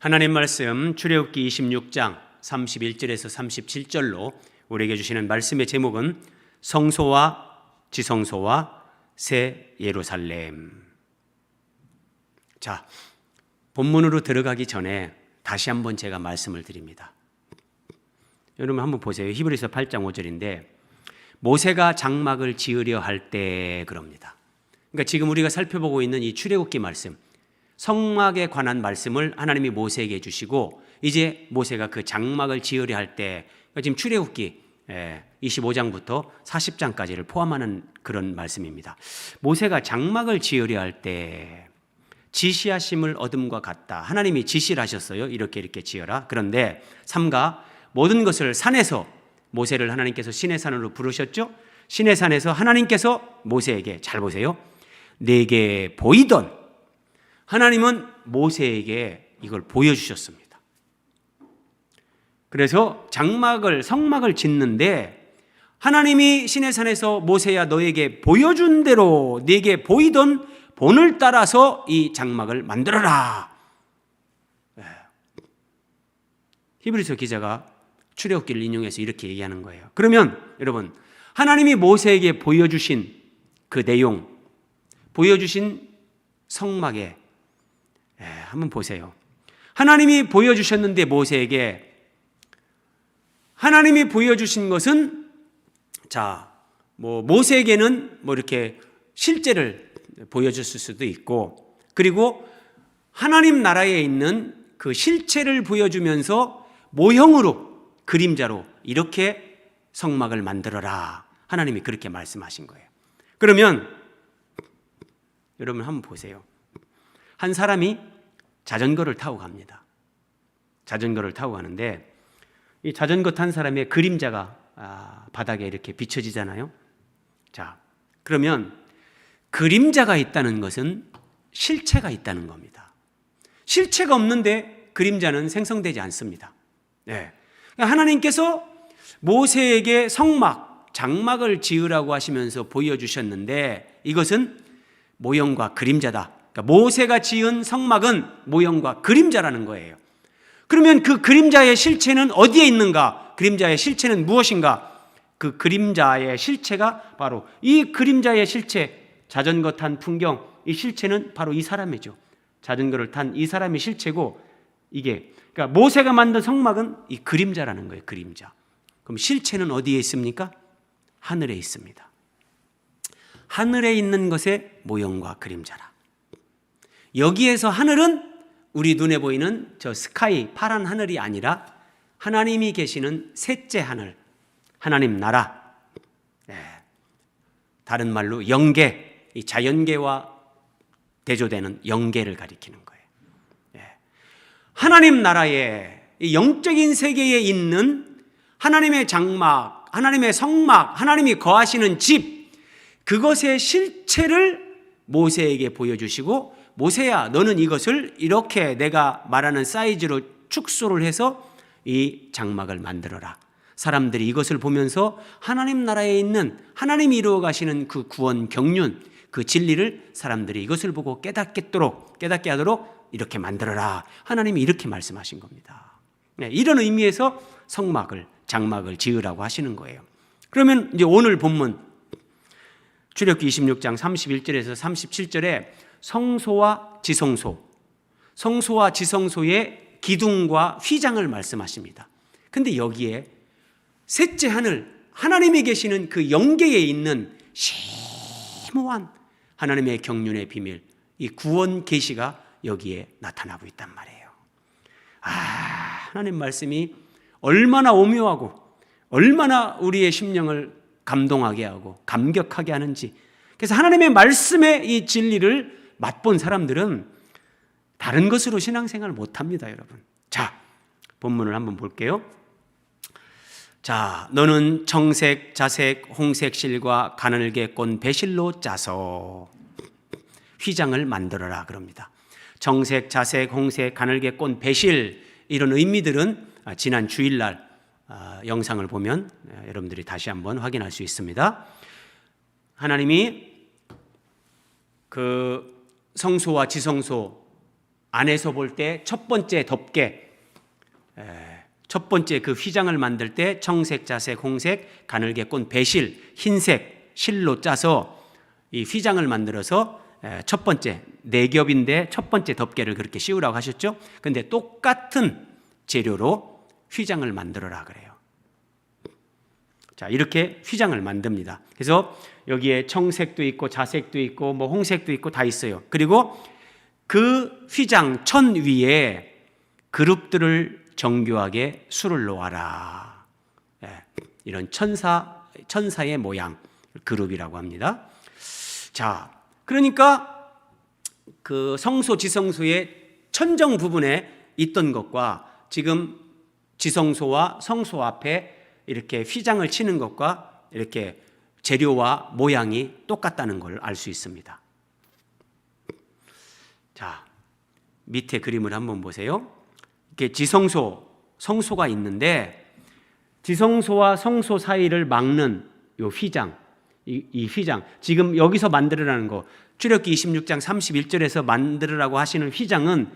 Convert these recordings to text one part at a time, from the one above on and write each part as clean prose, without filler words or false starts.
하나님 말씀 출애굽기 26장 31절에서 37절로 우리에게 주시는 말씀의 제목은 성소와 지성소와 새 예루살렘. 자, 본문으로 들어가기 전에 다시 한번 제가 말씀을 드립니다. 여러분 한번 보세요. 히브리서 8장 5절인데 모세가 장막을 지으려 할 때 그럽니다. 그러니까 지금 우리가 살펴보고 있는 이 출애굽기 말씀, 성막에 관한 말씀을 하나님이 모세에게 주시고 이제 모세가 그 장막을 지으려 할 때, 지금 출애굽기 25장부터 40장까지를 포함하는 그런 말씀입니다. 모세가 장막을 지으려 할 때 지시하심을 얻음과 같다. 하나님이 지시를 하셨어요. 이렇게 지어라. 그런데 3가 모든 것을 산에서, 모세를 하나님께서 시내 산으로 부르셨죠. 시내 산에서 하나님께서 모세에게, 잘 보세요, 내게 보이던, 하나님은 모세에게 이걸 보여주셨습니다. 그래서 성막을 짓는데 하나님이 시내산에서 모세야 너에게 보여준 대로 네게 보이던 본을 따라서 이 장막을 만들어라. 히브리서 기자가 출애굽기를 인용해서 이렇게 얘기하는 거예요. 그러면 여러분, 하나님이 모세에게 보여주신 그 내용, 보여주신 성막에 한번 보세요. 하나님이 보여주셨는데 모세에게 하나님이 보여주신 것은, 모세에게는 이렇게 실제를 보여줬을 수도 있고, 그리고 하나님 나라에 있는 그 실체를 보여주면서 모형으로, 그림자로 이렇게 성막을 만들어라. 하나님이 그렇게 말씀하신 거예요. 그러면 여러분 한번 보세요. 한 사람이 자전거를 타고 갑니다. 자전거를 타고 가는데 이 자전거 탄 사람의 그림자가 바닥에 이렇게 비춰지잖아요. 자, 그러면 그림자가 있다는 것은 실체가 있다는 겁니다. 실체가 없는데 그림자는 생성되지 않습니다. 하나님께서 모세에게 장막을 지으라고 하시면서 보여주셨는데 이것은 모형과 그림자다. 그러니까 모세가 지은 성막은 모형과 그림자라는 거예요. 그러면 그 그림자의 실체는 어디에 있는가? 그림자의 실체는 무엇인가? 그 그림자의 실체가 바로 이 그림자의 실체, 자전거 탄 풍경, 이 실체는 바로 이 사람이죠. 자전거를 탄 이 사람의 실체고, 그러니까 모세가 만든 성막은 이 그림자라는 거예요. 그림자. 그럼 실체는 어디에 있습니까? 하늘에 있습니다. 하늘에 있는 것의 모형과 그림자라. 여기에서 하늘은 우리 눈에 보이는 저 스카이, 파란 하늘이 아니라 하나님이 계시는 셋째 하늘, 하나님 나라, 다른 말로 영계, 이 자연계와 대조되는 영계를 가리키는 거예요. 하나님 나라의 영적인 세계에 있는 하나님의 장막, 하나님의 성막, 하나님이 거하시는 집, 그것의 실체를 모세에게 보여주시고, 모세야 너는 이것을 이렇게 내가 말하는 사이즈로 축소를 해서 이 장막을 만들어라. 사람들이 이것을 보면서 하나님 나라에 있는 하나님이 이루어 가시는 그 구원 경륜, 그 진리를 사람들이 이것을 보고 깨닫게 하도록 이렇게 만들어라. 하나님이 이렇게 말씀하신 겁니다. 이런 의미에서 장막을 지으라고 하시는 거예요. 그러면 이제 오늘 본문 출애굽기 26장 31절에서 37절에 성소와 지성소의 기둥과 휘장을 말씀하십니다. 근데 여기에 셋째 하늘, 하나님이 계시는 그 영계에 있는 심오한 하나님의 경륜의 비밀, 이 구원 계시가 여기에 나타나고 있단 말이에요. 하나님 말씀이 얼마나 오묘하고 얼마나 우리의 심령을 감동하게 하고 감격하게 하는지. 그래서 하나님의 말씀의 이 진리를 맛본 사람들은 다른 것으로 신앙생활을 못합니다, 여러분. 자, 본문을 한번 볼게요. 자, 너는 청색, 자색, 홍색 실과 가늘게 꼰 배실로 짜서 휘장을 만들어라 그럽니다. 청색, 자색, 홍색, 가늘게 꼰 배실, 이런 의미들은 지난 주일날 영상을 보면 여러분들이 다시 한번 확인할 수 있습니다. 하나님이 그 성소와 지성소, 안에서 볼 때 첫 번째 덮개, 첫 번째 그 휘장을 만들 때 청색, 자색, 홍색, 가늘게 꼰 배실, 흰색 실로 짜서 이 휘장을 만들어서 첫 번째 네 겹인데 첫 번째 덮개를 그렇게 씌우라고 하셨죠. 그런데 똑같은 재료로 휘장을 만들어라 그래요. 자, 이렇게 휘장을 만듭니다. 그래서 여기에 청색도 있고 자색도 있고 뭐 홍색도 있고 다 있어요. 그리고 그 휘장 천 위에 그룹들을 정교하게 수를 놓아라. 이런 천사의 모양 그룹이라고 합니다. 자, 그러니까 그 성소 지성소의 천정 부분에 있던 것과 지금 지성소와 성소 앞에 이렇게 휘장을 치는 것과 이렇게 재료와 모양이 똑같다는 걸 알 수 있습니다. 자, 밑에 그림을 한번 보세요. 이렇게 지성소, 성소가 있는데 지성소와 성소 사이를 막는 요 휘장, 이 휘장, 지금 여기서 만들으라는 거, 출애굽기 26장 31절에서 만들으라고 하시는 휘장은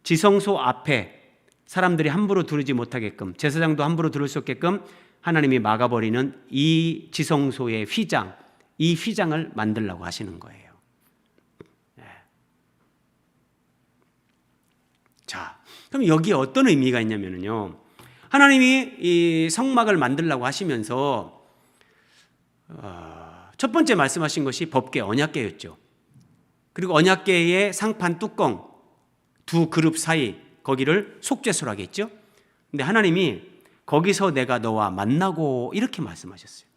지성소 앞에 사람들이 함부로 두르지 못하게끔, 제사장도 함부로 두를 수 없게끔 하나님이 막아버리는 이 지성소의 휘장, 이 휘장을 만들라고 하시는 거예요. 자, 그럼 여기에 어떤 의미가 있냐면요, 하나님이 이 성막을 만들라고 하시면서 첫 번째 말씀하신 것이 법궤, 언약궤였죠. 그리고 언약궤의 상판 뚜껑 두 그룹 사이, 거기를 속죄소라고 했죠. 근데 하나님이 거기서 내가 너와 만나고 이렇게 말씀하셨어요.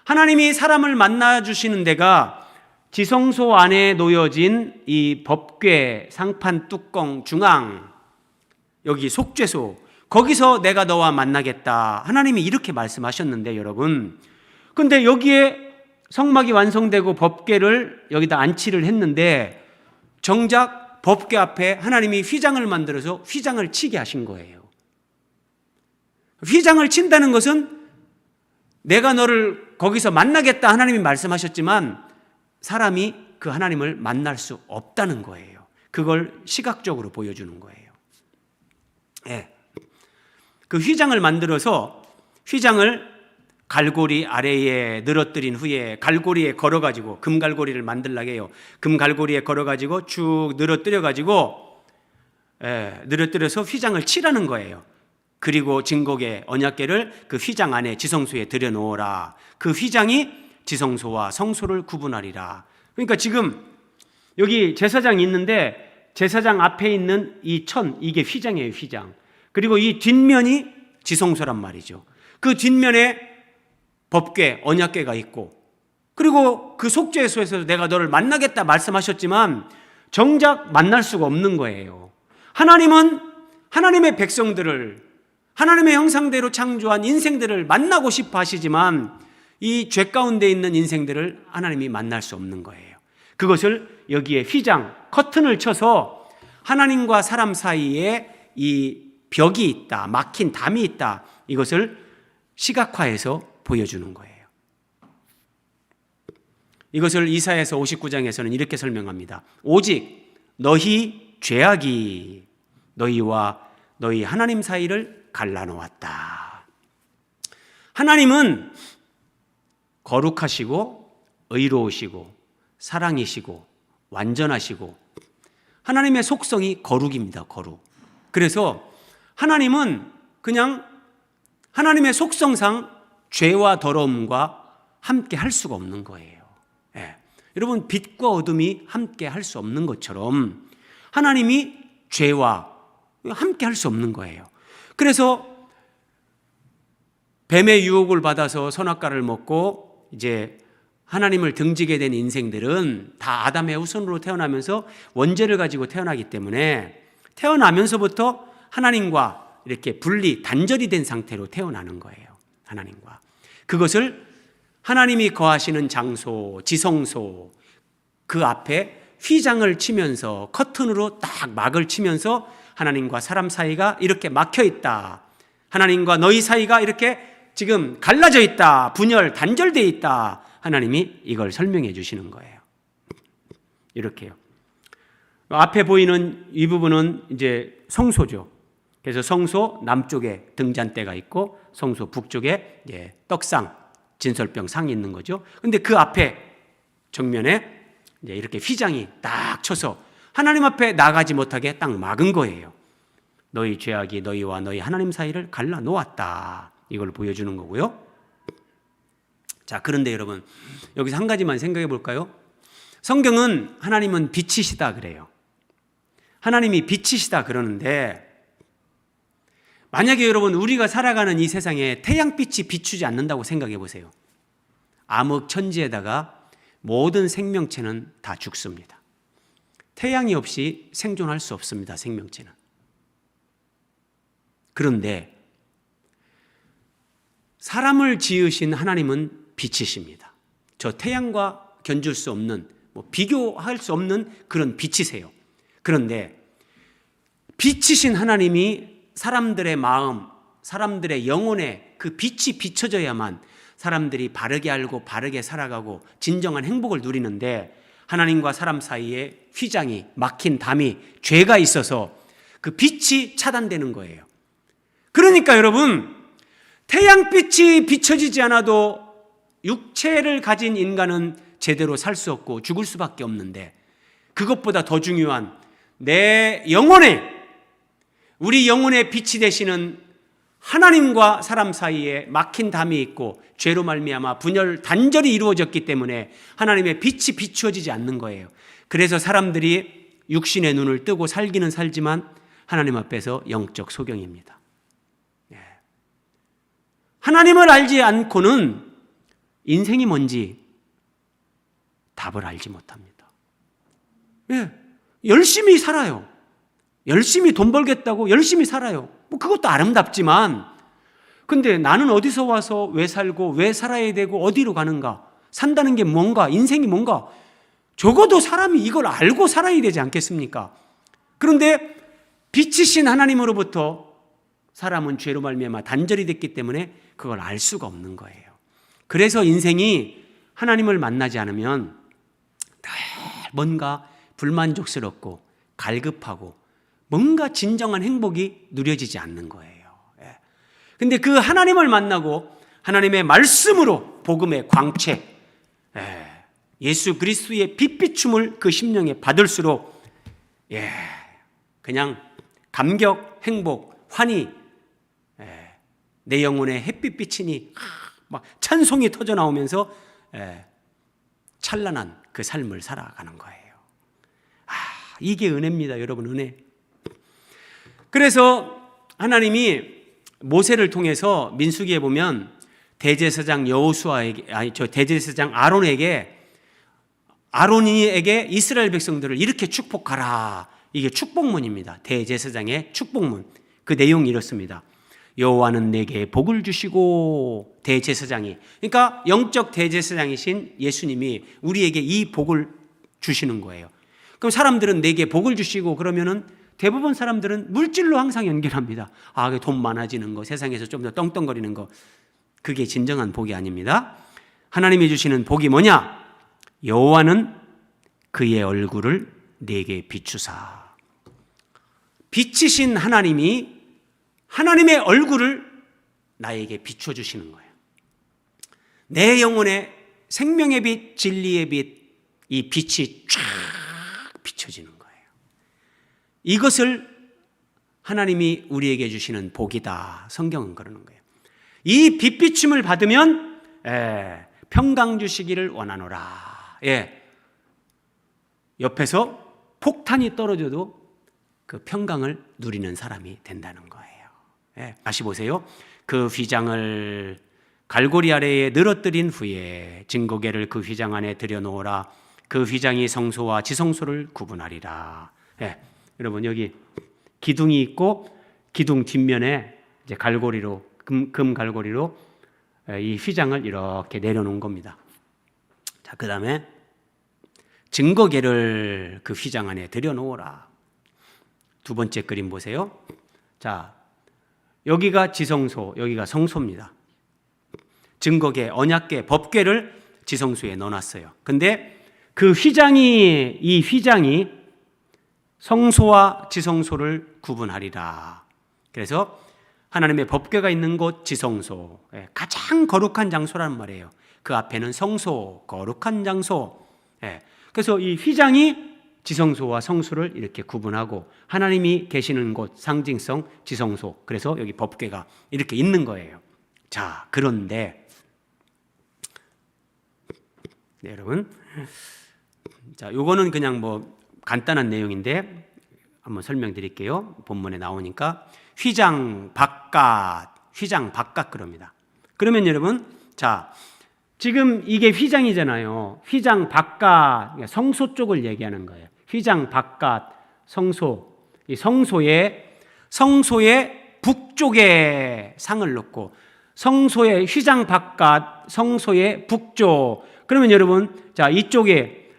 하나님이 사람을 만나 주시는 데가 지성소 안에 놓여진 이 법궤, 상판 뚜껑 중앙, 여기 속죄소, 거기서 내가 너와 만나겠다. 하나님이 이렇게 말씀하셨는데 여러분, 근데 여기에 성막이 완성되고 법궤를 여기다 안치를 했는데 정작 법궤 앞에 하나님이 휘장을 만들어서 휘장을 치게 하신 거예요. 휘장을 친다는 것은 내가 너를 거기서 만나겠다 하나님이 말씀하셨지만 사람이 그 하나님을 만날 수 없다는 거예요. 그걸 시각적으로 보여주는 거예요. 그 휘장을 만들어서 휘장을 갈고리 아래에 늘어뜨린 후에 갈고리에 걸어가지고, 금갈고리를 만들라고 해요. 금갈고리에 걸어가지고 쭉 늘어뜨려가지고 늘어뜨려서 휘장을 치라는 거예요. 그리고 증거계 언약궤를 그 휘장 안에 지성소에 들여놓으라. 그 휘장이 지성소와 성소를 구분하리라. 그러니까 지금 여기 제사장이 있는데 제사장 앞에 있는 이 천, 이게 휘장이에요, 휘장. 그리고 이 뒷면이 지성소란 말이죠. 그 뒷면에 법궤, 언약궤가 있고, 그리고 그 속죄소에서 내가 너를 만나겠다 말씀하셨지만 정작 만날 수가 없는 거예요. 하나님은 하나님의 백성들을, 하나님의 형상대로 창조한 인생들을 만나고 싶어 하시지만 이 죄 가운데 있는 인생들을 하나님이 만날 수 없는 거예요. 그것을 여기에 휘장, 커튼을 쳐서 하나님과 사람 사이에 이 벽이 있다, 막힌 담이 있다, 이것을 시각화해서 보여주는 거예요. 이것을 이사야서 59장에서는 이렇게 설명합니다. 오직 너희 죄악이 너희와 너희 하나님 사이를 갈라놓았다. 하나님은 거룩하시고 의로우시고 사랑이시고 완전하시고 하나님의 속성이 거룩입니다. 거룩. 그래서 하나님은 그냥 하나님의 속성상 죄와 더러움과 함께 할 수가 없는 거예요. 여러분, 빛과 어둠이 함께 할 수 없는 것처럼 하나님이 죄와 함께 할 수 없는 거예요. 그래서 뱀의 유혹을 받아서 선악과를 먹고 이제 하나님을 등지게 된 인생들은 다 아담의 후손으로 태어나면서 원죄를 가지고 태어나기 때문에 태어나면서부터 하나님과 이렇게 분리, 단절이 된 상태로 태어나는 거예요. 하나님과. 그것을 하나님이 거하시는 장소, 지성소, 그 앞에 휘장을 치면서 커튼으로 딱 막을 치면서 하나님과 사람 사이가 이렇게 막혀 있다. 하나님과 너희 사이가 이렇게 지금 갈라져 있다. 분열, 단절되어 있다. 하나님이 이걸 설명해 주시는 거예요. 이렇게요. 앞에 보이는 이 부분은 이제 성소죠. 그래서 성소 남쪽에 등잔대가 있고 성소 북쪽에 이제 떡상, 진설병 상이 있는 거죠. 근데 그 앞에 정면에 이제 이렇게 휘장이 딱 쳐서 하나님 앞에 나가지 못하게 딱 막은 거예요. 너희 죄악이 너희와 너희 하나님 사이를 갈라 놓았다. 이걸 보여주는 거고요. 자, 그런데 여러분, 여기서 한 가지만 생각해 볼까요? 성경은 하나님은 빛이시다 그래요. 하나님이 빛이시다 그러는데, 만약에 여러분 우리가 살아가는 이 세상에 태양빛이 비추지 않는다고 생각해 보세요. 암흑천지에다가 모든 생명체는 다 죽습니다. 태양이 없이 생존할 수 없습니다. 생명체는. 그런데 사람을 지으신 하나님은 빛이십니다. 저 태양과 견줄 수 없는, 비교할 수 없는 그런 빛이세요. 그런데 빛이신 하나님이 사람들의 마음, 사람들의 영혼에 그 빛이 비춰져야만 사람들이 바르게 알고 바르게 살아가고 진정한 행복을 누리는데, 하나님과 사람 사이에 휘장이, 막힌 담이, 죄가 있어서 그 빛이 차단되는 거예요. 그러니까 여러분, 태양빛이 비춰지지 않아도 육체를 가진 인간은 제대로 살 수 없고 죽을 수밖에 없는데, 그것보다 더 중요한 내 영혼에, 우리 영혼의 빛이 되시는 하나님과 사람 사이에 막힌 담이 있고 죄로 말미암아 분열 단절이 이루어졌기 때문에 하나님의 빛이 비추어지지 않는 거예요. 그래서 사람들이 육신의 눈을 뜨고 살기는 살지만 하나님 앞에서 영적 소경입니다. 하나님을 알지 않고는 인생이 뭔지 답을 알지 못합니다. 열심히 살아요. 열심히 돈 벌겠다고 열심히 살아요. 그것도 아름답지만, 근데 나는 어디서 와서 왜 살고 왜 살아야 되고 어디로 가는가, 산다는 게 뭔가, 인생이 뭔가, 적어도 사람이 이걸 알고 살아야 되지 않겠습니까? 그런데 빛이신 하나님으로부터 사람은 죄로 말미암아 단절이 됐기 때문에 그걸 알 수가 없는 거예요. 그래서 인생이 하나님을 만나지 않으면 늘 뭔가 불만족스럽고 갈급하고 뭔가 진정한 행복이 누려지지 않는 거예요. 근데 그 하나님을 만나고 하나님의 말씀으로 복음의 광채, 예수 그리스도의 빛비춤을 그 심령에 받을수록 그냥 감격, 행복, 환희, 내 영혼에 햇빛 비치니 막 찬송이 터져 나오면서 찬란한 그 삶을 살아가는 거예요. 이게 은혜입니다, 여러분. 은혜. 그래서 하나님이 모세를 통해서 민수기에 보면 대제사장 대제사장 아론에게 이스라엘 백성들을 이렇게 축복하라. 이게 축복문입니다. 대제사장의 축복문. 그 내용이 이렇습니다. 여호와는 내게 복을 주시고, 대제사장이, 그러니까 영적 대제사장이신 예수님이 우리에게 이 복을 주시는 거예요. 그럼 사람들은 내게 복을 주시고 그러면은 대부분 사람들은 물질로 항상 연결합니다. 돈 많아지는 거, 세상에서 좀 더 떵떵거리는 거. 그게 진정한 복이 아닙니다. 하나님이 주시는 복이 뭐냐? 여호와는 그의 얼굴을 내게 비추사. 빛이신 하나님이 하나님의 얼굴을 나에게 비춰주시는 거예요. 내 영혼에 생명의 빛, 진리의 빛, 이 빛이 쫙 비춰지는 거예요. 이것을 하나님이 우리에게 주시는 복이다. 성경은 그러는 거예요. 이 빛비춤을 받으면 평강 주시기를 원하노라. 옆에서 폭탄이 떨어져도 그 평강을 누리는 사람이 된다는 거예요. 다시 보세요. 그 휘장을 갈고리 아래에 늘어뜨린 후에 증거궤를 그 휘장 안에 들여놓으라. 그 휘장이 성소와 지성소를 구분하리라. 여러분, 여기 기둥이 있고 기둥 뒷면에 이제 갈고리로, 금 갈고리로 이 휘장을 이렇게 내려놓은 겁니다. 자, 그 다음에 증거궤를 그 휘장 안에 들여놓으라. 두 번째 그림 보세요. 자, 여기가 지성소, 여기가 성소입니다. 증거궤, 언약궤, 법궤를 지성소에 넣어놨어요. 근데 그 휘장이, 이 휘장이 성소와 지성소를 구분하리라. 그래서 하나님의 법궤가 있는 곳 지성소, 가장 거룩한 장소라는 말이에요. 그 앞에는 성소, 거룩한 장소. 그래서 이 휘장이 지성소와 성소를 이렇게 구분하고 하나님이 계시는 곳 상징성 지성소. 그래서 여기 법궤가 이렇게 있는 거예요. 자, 그런데 네, 여러분, 자, 요거는 그냥 뭐 간단한 내용인데 한번 설명드릴게요. 본문에 나오니까 휘장 바깥 그럽니다. 그러면 여러분, 자, 지금 이게 휘장이잖아요. 휘장 바깥, 성소 쪽을 얘기하는 거예요. 휘장 바깥, 성소. 이 성소의 북쪽에 상을 놓고 성소의 휘장 바깥, 성소의 북쪽. 그러면 여러분, 자, 이쪽에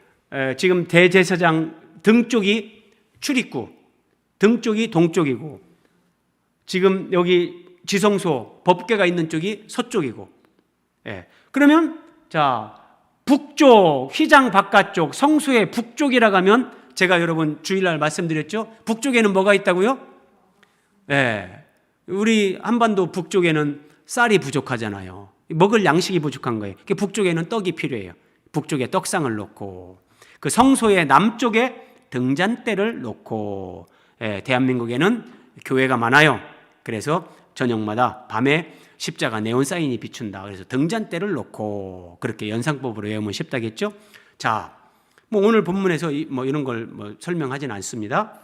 지금 대제사장 등 쪽이 출입구, 등 쪽이 동쪽이고, 지금 여기 지성소, 법궤가 있는 쪽이 서쪽이고, 그러면 자, 북쪽, 휘장 바깥쪽, 성소의 북쪽이라고 하면 제가 여러분 주일날 말씀드렸죠? 북쪽에는 뭐가 있다고요? 우리 한반도 북쪽에는 쌀이 부족하잖아요. 먹을 양식이 부족한 거예요. 북쪽에는 떡이 필요해요. 북쪽에 떡상을 놓고, 그 성소의 남쪽에 등잔대를 놓고, 대한민국에는 교회가 많아요. 그래서 저녁마다 밤에 십자가 네온 사인이 비춘다. 그래서 등잔대를 놓고, 그렇게 연상법으로 외우면 쉽다겠죠? 자, 뭐 오늘 본문에서 뭐 이런 걸 뭐 설명하진 않습니다.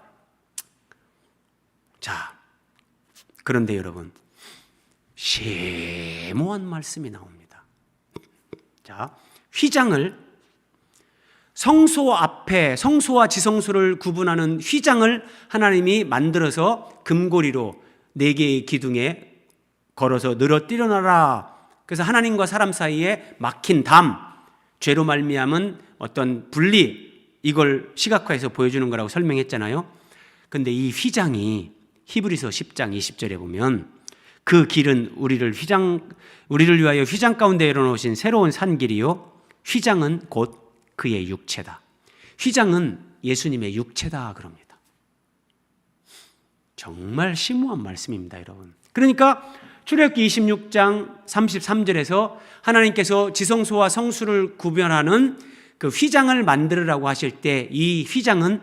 자, 그런데 여러분, 심오한 말씀이 나옵니다. 자, 휘장을 성소 앞에, 성소와 지성소를 구분하는 휘장을 하나님이 만들어서 금고리로 4개의 기둥에 걸어서 늘어뜨려 놔라. 그래서 하나님과 사람 사이에 막힌 담, 죄로 말미암은 어떤 분리, 이걸 시각화해서 보여주는 거라고 설명했잖아요. 근데 이 휘장이 히브리서 10장 20절에 보면 그 길은 우리를 위하여 휘장 가운데 열어놓으신 새로운 산길이요, 휘장은 곧 그의 육체다. 휘장은 예수님의 육체다 그럽니다. 정말 심오한 말씀입니다, 여러분. 그러니까 출애굽기 26장 33절에서 하나님께서 지성소와 성소를 구별하는 그 휘장을 만들으라고 하실 때, 이 휘장은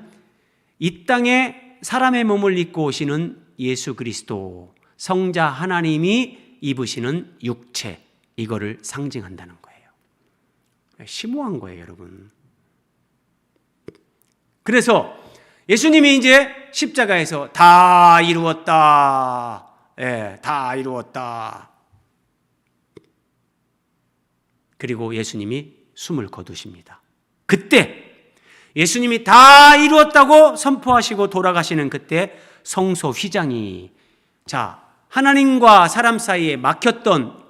이 땅에 사람의 몸을 입고 오시는 예수 그리스도, 성자 하나님이 입으시는 육체, 이거를 상징한다는 거예요. 심오한 거예요, 여러분. 그래서 예수님이 이제 십자가에서 다 이루었다. 다 이루었다. 그리고 예수님이 숨을 거두십니다. 그때 예수님이 다 이루었다고 선포하시고 돌아가시는 그때 성소 휘장이, 자, 하나님과 사람 사이에 막혔던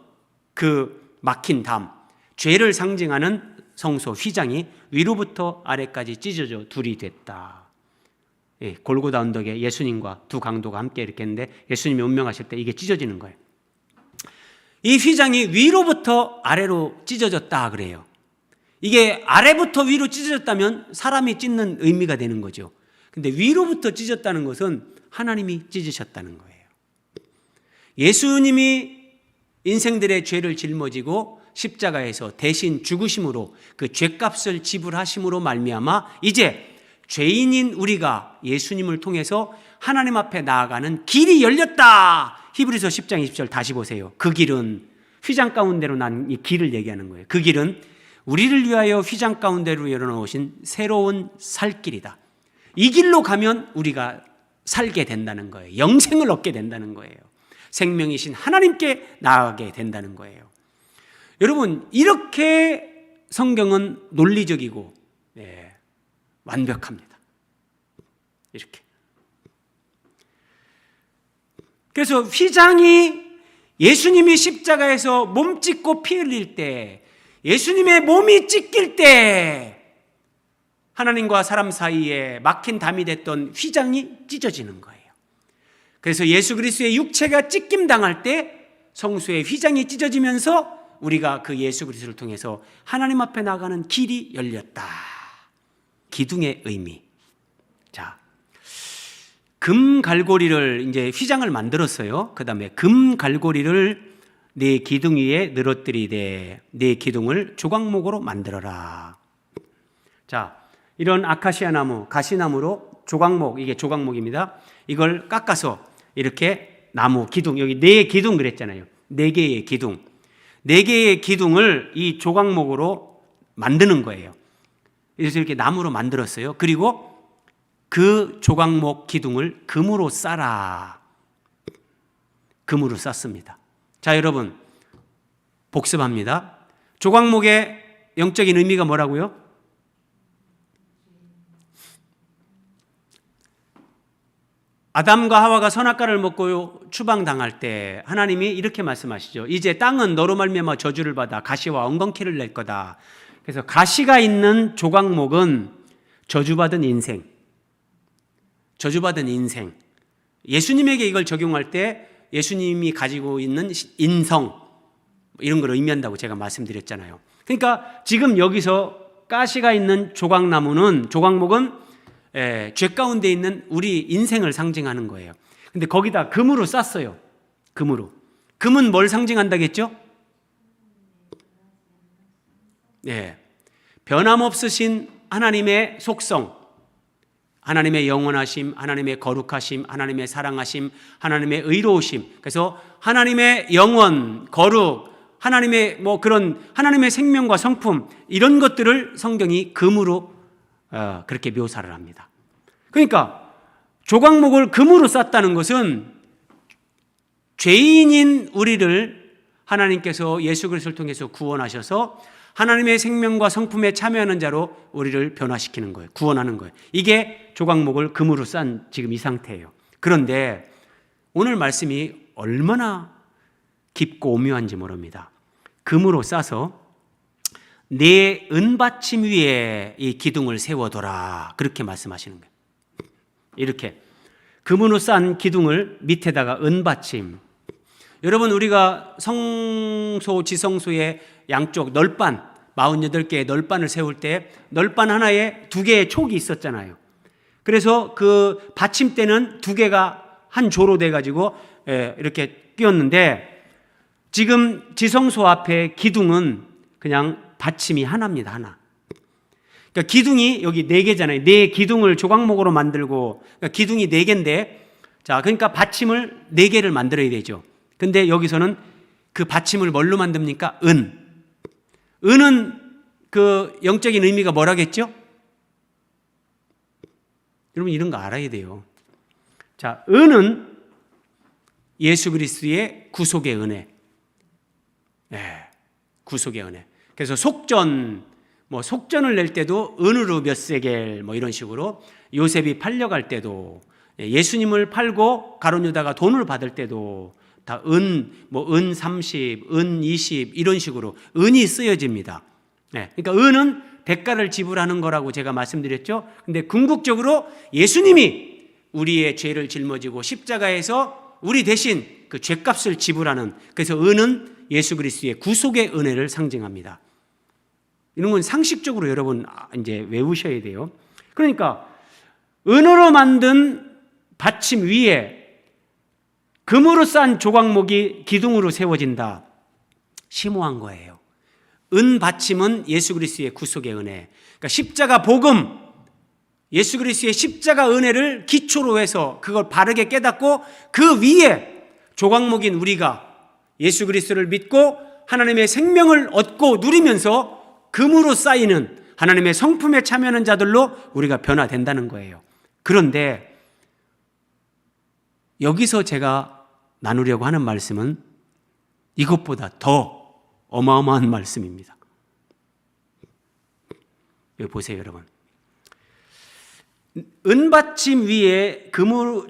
그 막힌 담, 죄를 상징하는 성소 휘장이 위로부터 아래까지 찢어져 둘이 됐다. 골고다 언덕에 예수님과 두 강도가 함께 이렇게 했는데 예수님이 운명하실 때 이게 찢어지는 거예요. 이 휘장이 위로부터 아래로 찢어졌다 그래요. 이게 아래부터 위로 찢어졌다면 사람이 찢는 의미가 되는 거죠. 근데 위로부터 찢었다는 것은 하나님이 찢으셨다는 거예요. 예수님이 인생들의 죄를 짊어지고 십자가에서 대신 죽으심으로 그 죄값을 지불하심으로 말미암아 이제 죄인인 우리가 예수님을 통해서 하나님 앞에 나아가는 길이 열렸다. 히브리서 10장 20절 다시 보세요. 그 길은, 휘장 가운데로 난 이 길을 얘기하는 거예요. 그 길은 우리를 위하여 휘장 가운데로 열어놓으신 새로운 살 길이다. 이 길로 가면 우리가 살게 된다는 거예요. 영생을 얻게 된다는 거예요. 생명이신 하나님께 나아가게 된다는 거예요. 여러분, 이렇게 성경은 논리적이고 완벽합니다. 이렇게. 그래서 휘장이 예수님이 십자가에서 몸 찢고 피 흘릴 때, 예수님의 몸이 찢길 때 하나님과 사람 사이에 막힌 담이 됐던 휘장이 찢어지는 거예요. 그래서 예수 그리스도의 육체가 찢김 당할 때 성소의 휘장이 찢어지면서 우리가 그 예수 그리스도를 통해서 하나님 앞에 나가는 길이 열렸다. 기둥의 의미. 자, 금 갈고리를 이제 휘장을 만들었어요. 그 다음에 금 갈고리를 네 기둥 위에 늘어뜨리되 네 기둥을 조각목으로 만들어라. 자, 이런 아카시아 나무, 가시나무로 조각목, 이게 조각목입니다. 이걸 깎아서 이렇게 나무 기둥, 여기 네 기둥 그랬잖아요. 네 개의 기둥. 네 개의 기둥을 이 조각목으로 만드는 거예요. 그래서 이렇게 나무로 만들었어요. 그리고 그 조각목 기둥을 금으로 싸라. 금으로 쌌습니다. 자, 여러분, 복습합니다. 조각목의 영적인 의미가 뭐라고요? 아담과 하와가 선악과를 먹고 추방당할 때 하나님이 이렇게 말씀하시죠. 이제 땅은 너로 말미암아 저주를 받아 가시와 엉겅퀴를 낼 거다. 그래서 가시가 있는 조각목은 저주받은 인생. 저주받은 인생. 예수님에게 이걸 적용할 때 예수님이 가지고 있는 인성, 이런 걸 의미한다고 제가 말씀드렸잖아요. 그러니까 지금 여기서 가시가 있는 조각목은 죄 가운데 있는 우리 인생을 상징하는 거예요. 근데 거기다 금으로 쌌어요. 금으로. 금은 뭘 상징한다겠죠? 네. 변함없으신 하나님의 속성, 하나님의 영원하심, 하나님의 거룩하심, 하나님의 사랑하심, 하나님의 의로우심. 그래서 하나님의 영원, 거룩, 하나님의 그런 하나님의 생명과 성품, 이런 것들을 성경이 금으로 그렇게 묘사를 합니다. 그러니까 조각목을 금으로 쌌다는 것은 죄인인 우리를 하나님께서 예수 그리스도를 통해서 구원하셔서 하나님의 생명과 성품에 참여하는 자로 우리를 변화시키는 거예요. 구원하는 거예요. 이게 조각목을 금으로 싼 지금 이 상태예요. 그런데 오늘 말씀이 얼마나 깊고 오묘한지 모릅니다. 금으로 싸서 내 은받침 위에 이 기둥을 세워둬라. 그렇게 말씀하시는 거예요. 이렇게 금으로 싼 기둥을 밑에다가 은받침. 여러분, 우리가 성소, 지성소의 양쪽 널반, 48개의 널반을 세울 때 널반 하나에 2개의 촉이 있었잖아요. 그래서 그 받침대는 2개가 한 조로 돼가지고 이렇게 끼웠는데, 지금 지성소 앞에 기둥은 그냥 받침이 하나입니다. 하나. 그러니까 기둥이 여기 4개잖아요. 4 기둥을 조각목으로 만들고, 그러니까 기둥이 4개인데, 자, 그러니까 받침을 4개를 만들어야 되죠. 근데 여기서는 그 받침을 뭘로 만듭니까? 은. 은은 그 영적인 의미가 뭐라겠죠? 여러분, 이런 거 알아야 돼요. 자, 은은 예수 그리스도의 구속의 은혜. 네, 구속의 은혜. 그래서 속전을 낼 때도 은으로 몇 세겔 이런 식으로, 요셉이 팔려갈 때도, 예수님을 팔고 가룟 유다가 돈을 받을 때도 다 은 30, 은 20 이런 식으로 은이 쓰여집니다. 네, 그러니까 은은 대가를 지불하는 거라고 제가 말씀드렸죠. 근데 궁극적으로 예수님이 우리의 죄를 짊어지고 십자가에서 우리 대신 그 죄값을 지불하는, 그래서 은은 예수 그리스도의 구속의 은혜를 상징합니다. 이런 건 상식적으로 여러분 이제 외우셔야 돼요. 그러니까 은으로 만든 받침 위에 금으로 싼 조각목이 기둥으로 세워진다. 심오한 거예요. 은 받침은 예수 그리스도의 구속의 은혜. 그러니까 십자가 복음, 예수 그리스도의 십자가 은혜를 기초로 해서 그걸 바르게 깨닫고 그 위에 조각목인 우리가 예수 그리스도를 믿고 하나님의 생명을 얻고 누리면서 금으로 쌓이는 하나님의 성품에 참여하는 자들로 우리가 변화된다는 거예요. 그런데 여기서 제가 나누려고 하는 말씀은 이것보다 더 어마어마한 말씀입니다. 여기 보세요, 여러분. 은받침 위에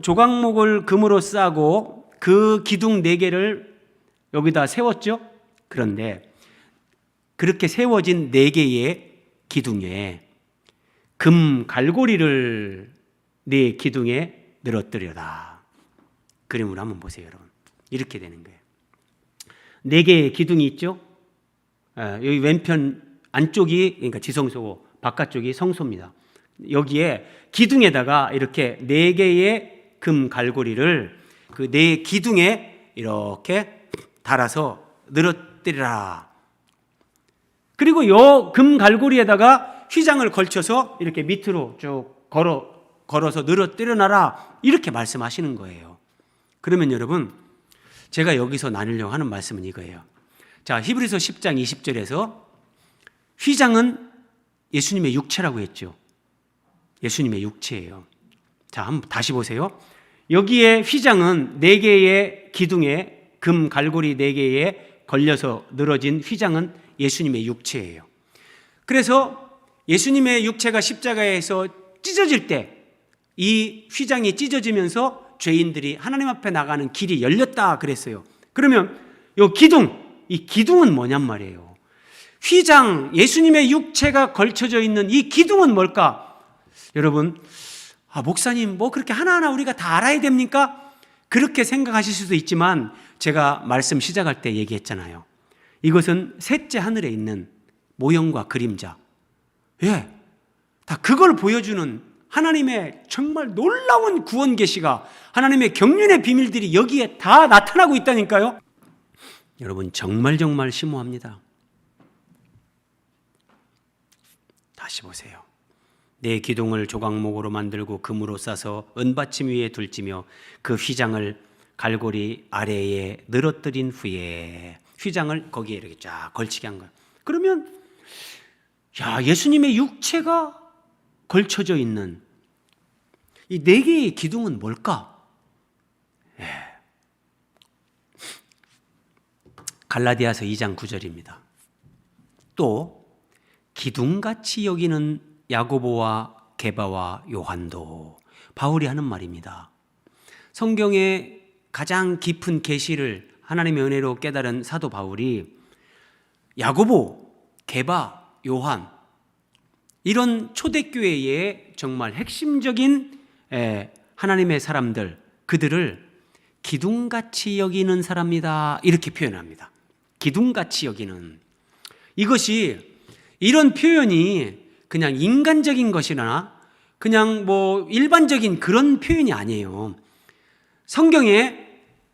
조각목을 금으로 싸고 그 기둥 4개를 여기다 세웠죠? 그런데 그렇게 세워진 4개의 기둥에 금 갈고리를 네 기둥에 늘어뜨려라. 그림으로 한번 보세요, 여러분. 이렇게 되는 거예요. 4개의 기둥이 있죠? 여기 왼편 안쪽이 그러니까 지성소고 바깥쪽이 성소입니다. 여기에 기둥에다가 이렇게 4개의 금 갈고리를 그 네 기둥에 이렇게 달아서 늘어뜨리라. 그리고 요 금 갈고리에다가 휘장을 걸쳐서 이렇게 밑으로 쭉 걸어서 늘어뜨려놔라. 이렇게 말씀하시는 거예요. 그러면 여러분, 제가 여기서 나누려고 하는 말씀은 이거예요. 자, 히브리서 10장 20절에서 휘장은 예수님의 육체라고 했죠. 예수님의 육체예요. 자, 한번 다시 보세요. 여기에 휘장은 4개의 기둥에 금 갈고리 4개에 걸려서 늘어진 휘장은 예수님의 육체예요. 그래서 예수님의 육체가 십자가에서 찢어질 때 이 휘장이 찢어지면서 죄인들이 하나님 앞에 나가는 길이 열렸다 그랬어요. 그러면 이 기둥은 뭐냔 말이에요. 휘장, 예수님의 육체가 걸쳐져 있는 이 기둥은 뭘까? 여러분, 목사님 뭐 그렇게 하나하나 우리가 다 알아야 됩니까? 그렇게 생각하실 수도 있지만 제가 말씀 시작할 때 얘기했잖아요. 이것은 셋째 하늘에 있는 모형과 그림자. 예, 다 그걸 보여주는 하나님의 정말 놀라운 구원 계시가, 하나님의 경륜의 비밀들이 여기에 다 나타나고 있다니까요. 여러분, 정말 심오합니다. 다시 보세요. 네 기둥을 조각목으로 만들고 금으로 싸서 은받침 위에 둘지며 그 휘장을 갈고리 아래에 늘어뜨린 후에 휘장을 거기에 이렇게 쫙 걸치게 한 거예요. 그러면 예수님의 육체가 걸쳐져 있는 이 4개의 기둥은 뭘까? 갈라디아서 2장 9절입니다. 또 기둥같이 여기는 야고보와 게바와 요한도, 바울이 하는 말입니다. 성경의 가장 깊은 계시를 하나님의 은혜로 깨달은 사도 바울이 야고보, 게바, 요한, 이런 초대교회의 정말 핵심적인 하나님의 사람들, 그들을 기둥같이 여기는 사람이다, 이렇게 표현합니다. 기둥같이 여기는. 이것이, 이런 표현이 그냥 인간적인 것이나 그냥 뭐 일반적인 그런 표현이 아니에요. 성경에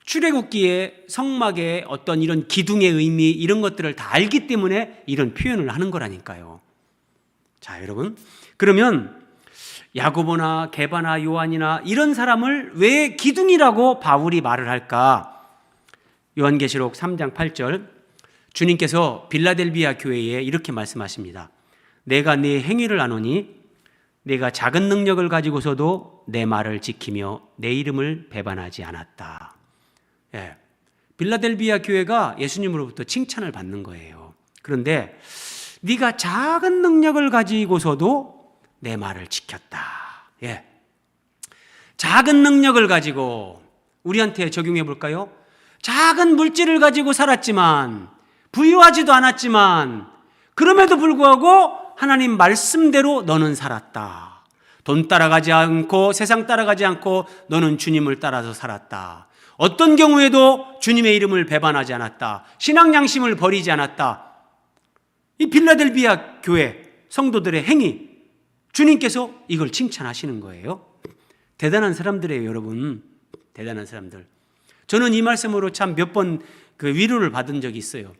출애굽기에 성막의 어떤 이런 기둥의 의미, 이런 것들을 다 알기 때문에 이런 표현을 하는 거라니까요. 자, 여러분, 그러면 야고보나 게바나 요한이나 이런 사람을 왜 기둥이라고 바울이 말을 할까? 요한계시록 3장 8절, 주님께서 빌라델비아 교회에 이렇게 말씀하십니다. 내가 네 행위를 아노니 내가 작은 능력을 가지고서도 내 말을 지키며 내 이름을 배반하지 않았다. 빌라델비아 교회가 예수님으로부터 칭찬을 받는 거예요. 그런데 네가 작은 능력을 가지고서도 내 말을 지켰다. 작은 능력을 가지고 우리한테 적용해 볼까요? 작은 물질을 가지고 살았지만, 부유하지도 않았지만, 그럼에도 불구하고 하나님 말씀대로 너는 살았다. 돈 따라가지 않고 세상 따라가지 않고 너는 주님을 따라서 살았다. 어떤 경우에도 주님의 이름을 배반하지 않았다. 신앙 양심을 버리지 않았다. 이 빌라델비아 교회 성도들의 행위, 주님께서 이걸 칭찬하시는 거예요. 대단한 사람들이에요, 여러분. 대단한 사람들. 저는 이 말씀으로 참 몇 번 그 위로를 받은 적이 있어요.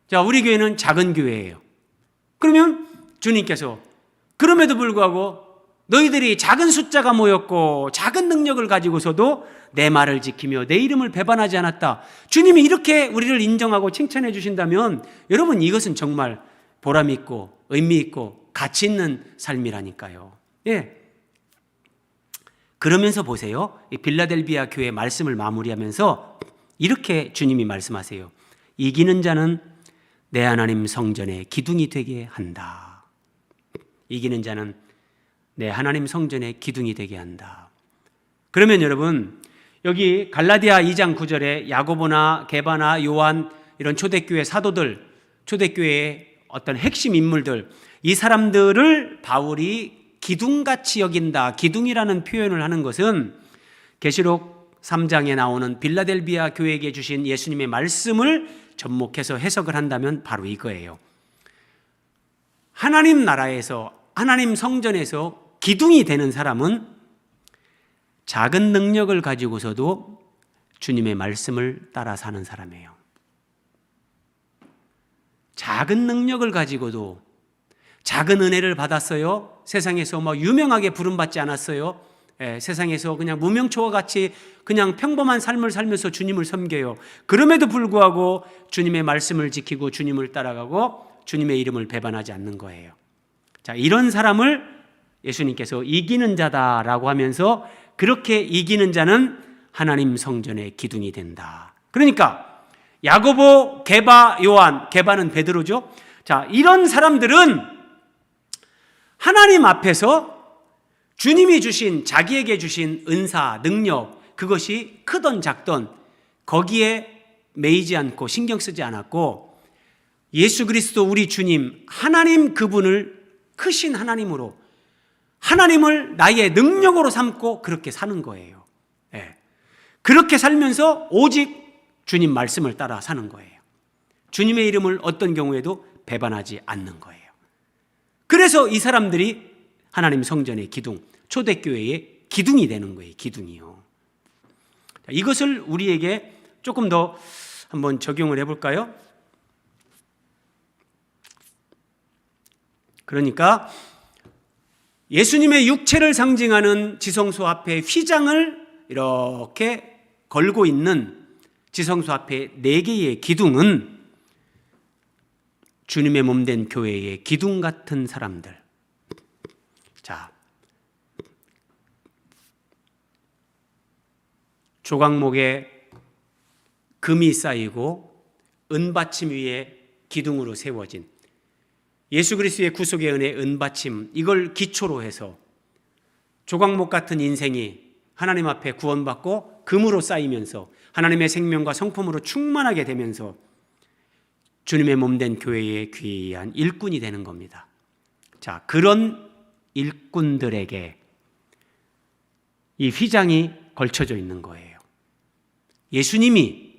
자, 우리 교회는 작은 교회예요. 그러면 주님께서 그럼에도 불구하고 너희들이 작은 숫자가 모였고 작은 능력을 가지고서도 내 말을 지키며 내 이름을 배반하지 않았다. 주님이 이렇게 우리를 인정하고 칭찬해 주신다면 여러분, 이것은 정말 보람 있고 의미 있고 가치 있는 삶이라니까요. 그러면서 보세요. 이 빌라델비아 교회 말씀을 마무리하면서 이렇게 주님이 말씀하세요. 이기는 자는 내 하나님 성전의 기둥이 되게 한다. 이기는 자는 내 하나님 성전의 기둥이 되게 한다. 그러면 여러분, 여기 갈라디아 2장 9절에 야고보나 게바나 요한, 이런 초대교회 사도들, 초대교회의 어떤 핵심 인물들, 이 사람들을 바울이 기둥같이 여긴다, 기둥이라는 표현을 하는 것은 계시록 3장에 나오는 빌라델비아 교회에게 주신 예수님의 말씀을 접목해서 해석을 한다면 바로 이거예요. 하나님 나라에서, 하나님 성전에서 기둥이 되는 사람은 작은 능력을 가지고서도 주님의 말씀을 따라 사는 사람이에요. 작은 능력을 가지고도, 작은 은혜를 받았어요. 세상에서 유명하게 부름받지 않았어요. 세상에서 그냥 무명초와 같이 그냥 평범한 삶을 살면서 주님을 섬겨요. 그럼에도 불구하고 주님의 말씀을 지키고 주님을 따라가고 주님의 이름을 배반하지 않는 거예요. 자, 이런 사람을 예수님께서 이기는 자다라고 하면서, 그렇게 이기는 자는 하나님 성전의 기둥이 된다. 그러니까 야고보, 게바, 요한, 게바는 베드로죠. 자, 이런 사람들은 하나님 앞에서 주님이 주신, 자기에게 주신 은사, 능력, 그것이 크던 작던 거기에 매이지 않고 신경 쓰지 않았고, 예수 그리스도 우리 주님, 하나님 그분을 크신 하나님으로, 하나님을 나의 능력으로 삼고 그렇게 사는 거예요. 그렇게 살면서 오직 주님 말씀을 따라 사는 거예요. 주님의 이름을 어떤 경우에도 배반하지 않는 거예요. 그래서 이 사람들이 하나님 성전의 기둥, 초대교회의 기둥이 되는 거예요. 기둥이요. 이것을 우리에게 조금 더 한번 적용을 해볼까요? 그러니까 예수님의 육체를 상징하는 지성소 앞에 휘장을 이렇게 걸고 있는 지성소 앞에 4개의 기둥은 주님의 몸된 교회의 기둥 같은 사람들. 자, 조각목에 금이 쌓이고 은받침 위에 기둥으로 세워진 예수 그리스도의 구속의 은혜 은받침, 이걸 기초로 해서 조각목 같은 인생이 하나님 앞에 구원받고 금으로 쌓이면서 하나님의 생명과 성품으로 충만하게 되면서 주님의 몸된 교회의 귀한 일꾼이 되는 겁니다. 자, 그런 일꾼들에게 이 휘장이 걸쳐져 있는 거예요. 예수님이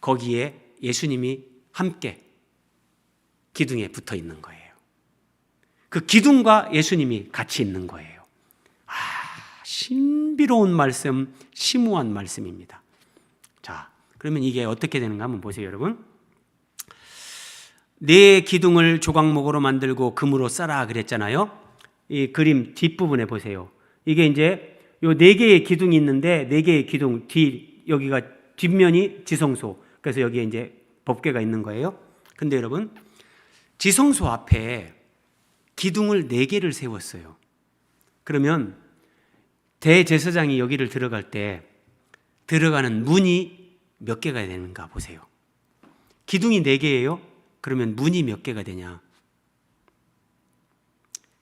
거기에, 예수님이 함께 기둥에 붙어 있는 거예요. 그 기둥과 예수님이 같이 있는 거예요. 신비로운 말씀, 심오한 말씀입니다. 자, 그러면 이게 어떻게 되는가 한번 보세요, 여러분. 4 기둥을 조각목으로 만들고 금으로 쌓아 그랬잖아요. 이 그림 뒷부분에 보세요. 이게 이제 요 4개의 기둥이 있는데, 4개의 기둥 여기가 뒷면이 지성소. 그래서 여기에 이제 법궤가 있는 거예요. 근데 여러분, 지성소 앞에 기둥을 4개를 세웠어요. 그러면 대제사장이 여기를 들어갈 때 들어가는 문이 몇 개가 되는가 보세요. 기둥이 4개예요. 그러면 문이 몇 개가 되냐?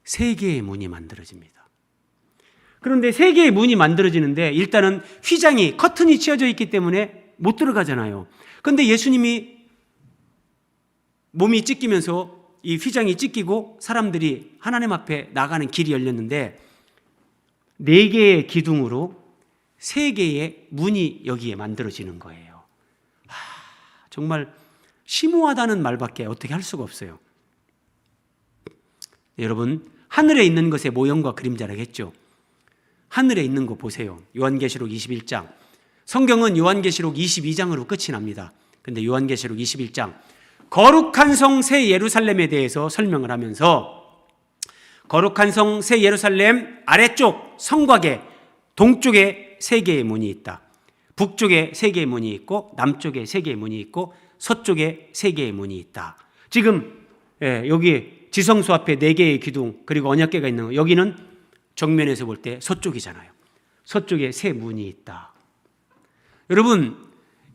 3개의 문이 만들어집니다. 그런데 3개의 문이 만들어지는데 일단은 휘장이, 커튼이 치어져 있기 때문에 못 들어가잖아요. 그런데 예수님이 몸이 찢기면서 이 휘장이 찢기고 사람들이 하나님 앞에 나가는 길이 열렸는데 4개의 기둥으로 3개의 문이 여기에 만들어지는 거예요. 정말 심오하다는 말밖에 어떻게 할 수가 없어요. 여러분, 하늘에 있는 것의 모형과 그림자라겠죠. 하늘에 있는 거 보세요. 요한계시록 21장. 성경은 요한계시록 22장으로 끝이 납니다. 근데 요한계시록 21장, 거룩한 성 새 예루살렘에 대해서 설명을 하면서, 거룩한 성 새 예루살렘 아래쪽 성곽에 동쪽에 3개의 문이 있다. 북쪽에 3개의 문이 있고 남쪽에 3개의 문이 있고 서쪽에 3개의 문이 있다. 지금 여기 지성소 앞에 4개의 기둥 그리고 언약궤가 있는 거, 여기는 정면에서 볼 때 서쪽이잖아요. 서쪽에 3 문이 있다. 여러분,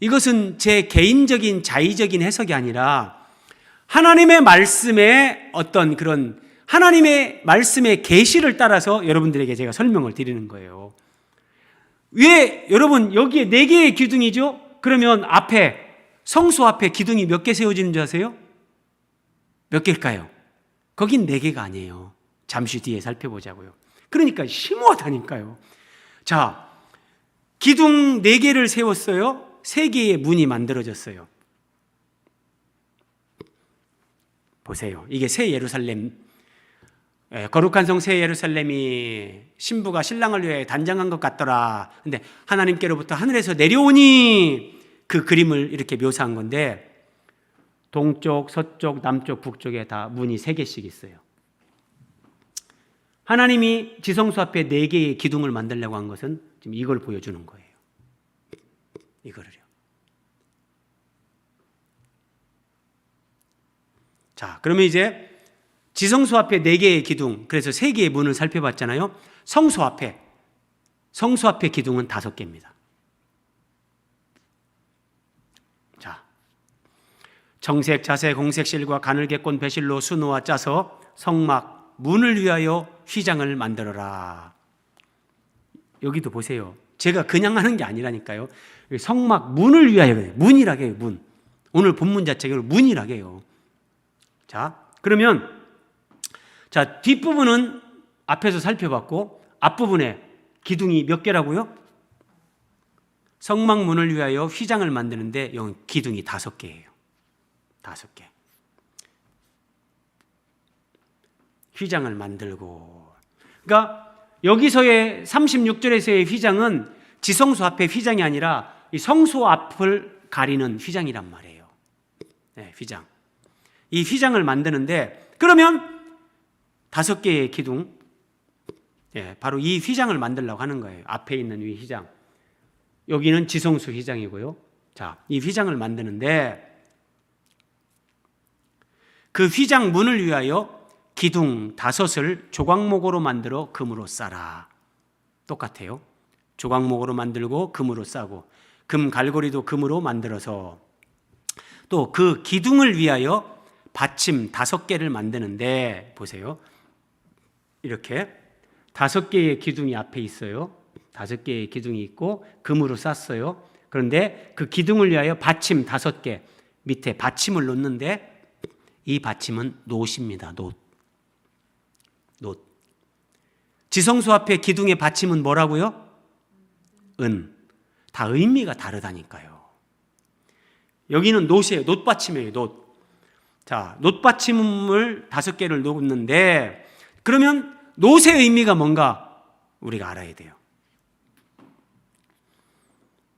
이것은 제 개인적인 자의적인 해석이 아니라 하나님의 말씀의 어떤 그런 하나님의 말씀의 계시를 따라서 여러분들에게 제가 설명을 드리는 거예요. 왜 여러분 여기에 4개의 기둥이죠? 그러면 앞에 성소 앞에 기둥이 몇 개 세워지는 줄 아세요? 몇 개일까요? 거긴 4개가 아니에요. 잠시 뒤에 살펴보자고요. 그러니까 심오하다니까요. 자, 기둥 4개를 세웠어요. 3개의 문이 만들어졌어요. 보세요. 이게 새 예루살렘 거룩한 성 새 예루살렘이 신부가 신랑을 위해 단장한 것 같더라. 근데 하나님께로부터 하늘에서 내려오니 그 그림을 이렇게 묘사한 건데 동쪽, 서쪽, 남쪽, 북쪽에 다 문이 3개씩 있어요. 하나님이 지성소 앞에 4개의 기둥을 만들려고 한 것은 지금 이걸 보여주는 거예요. 이거를요. 자, 그러면 이제 지성소 앞에 4개의 기둥, 그래서 3개의 문을 살펴봤잖아요. 성소 앞에 기둥은 5개입니다. 자, 청색, 자색, 홍색 실과 가늘게 꼰 배실로 수놓아 짜서 성막 문을 위하여 휘장을 만들어라. 여기도 보세요. 제가 그냥 하는 게 아니라니까요. 성막 문을 위하여, 문이라고 해요. 문. 오늘 본문 자체가 문이라고 해요. 자, 그러면 자, 뒷부분은 앞에서 살펴봤고 앞부분에 기둥이 몇 개라고요? 성막 문을 위하여 휘장을 만드는데 여기 기둥이 5개예요. 5개. 휘장을 만들고, 그러니까 여기서의 36절에서의 휘장은 지성소 앞의 휘장이 아니라 이 성소 앞을 가리는 휘장이란 말이에요. 네, 휘장. 이 휘장을 만드는데 그러면 5개의 기둥, 바로 이 휘장을 만들려고 하는 거예요. 앞에 있는 이 휘장. 여기는 지성소 휘장이고요. 자, 이 휘장을 만드는데 그 휘장 문을 위하여 기둥 5을 조각목으로 만들어 금으로 싸라. 똑같아요. 조각목으로 만들고 금으로 싸고 금 갈고리도 금으로 만들어서 또 그 기둥을 위하여 받침 5개를 만드는데 보세요. 이렇게 5개의 기둥이 앞에 있어요. 5개의 기둥이 있고 금으로 쌌어요. 그런데 그 기둥을 위하여 받침 5개 밑에 받침을 놓는데 이 받침은 놋입니다. 놋. 지성소 앞에 기둥의 받침은 뭐라고요? 은. 다 의미가 다르다니까요. 여기는 놋이에요. 놋받침이에요. 놋. 자, 놋받침을 5개를 놓는데 그러면 놋의 의미가 뭔가 우리가 알아야 돼요.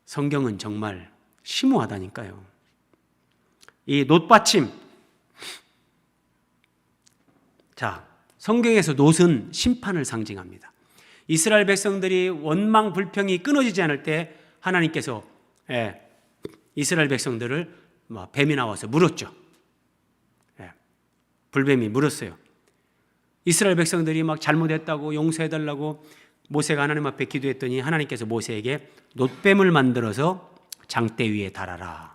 성경은 정말 심오하다니까요. 이 놋받침. 자, 성경에서 놋은 심판을 상징합니다. 이스라엘 백성들이 원망 불평이 끊어지지 않을 때 하나님께서 이스라엘 백성들을 뱀이 나와서 물었죠. 불뱀이 물었어요. 이스라엘 백성들이 막 잘못했다고 용서해달라고 모세가 하나님 앞에 기도했더니 하나님께서 모세에게 놋뱀을 만들어서 장대 위에 달아라.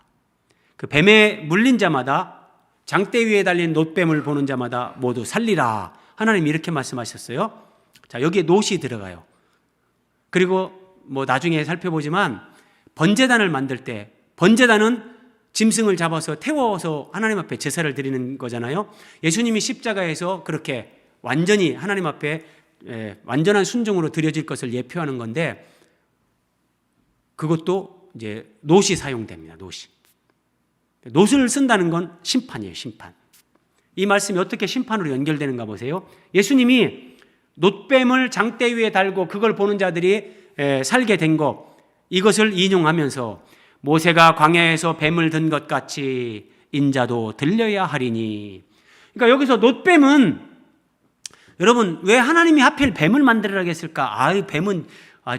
그 뱀에 물린 자마다 장대 위에 달린 놋뱀을 보는 자마다 모두 살리라. 하나님이 이렇게 말씀하셨어요. 자, 여기에 놋이 들어가요. 그리고 나중에 살펴보지만 번제단을 만들 때 번제단은 짐승을 잡아서 태워서 하나님 앞에 제사를 드리는 거잖아요. 예수님이 십자가에서 그렇게 완전히 하나님 앞에 완전한 순종으로 드려질 것을 예표하는 건데 그것도 이제 놋이 사용됩니다. 놋을 쓴다는 건 심판이에요. 심판. 이 말씀이 어떻게 심판으로 연결되는가 보세요. 예수님이 놋뱀을 장대 위에 달고 그걸 보는 자들이 살게 된 것, 이것을 인용하면서 모세가 광야에서 뱀을 든 것 같이 인자도 들려야 하리니. 그러니까 여기서 놋뱀은 여러분 왜 하나님이 하필 뱀을 만들으라고 했을까? 뱀은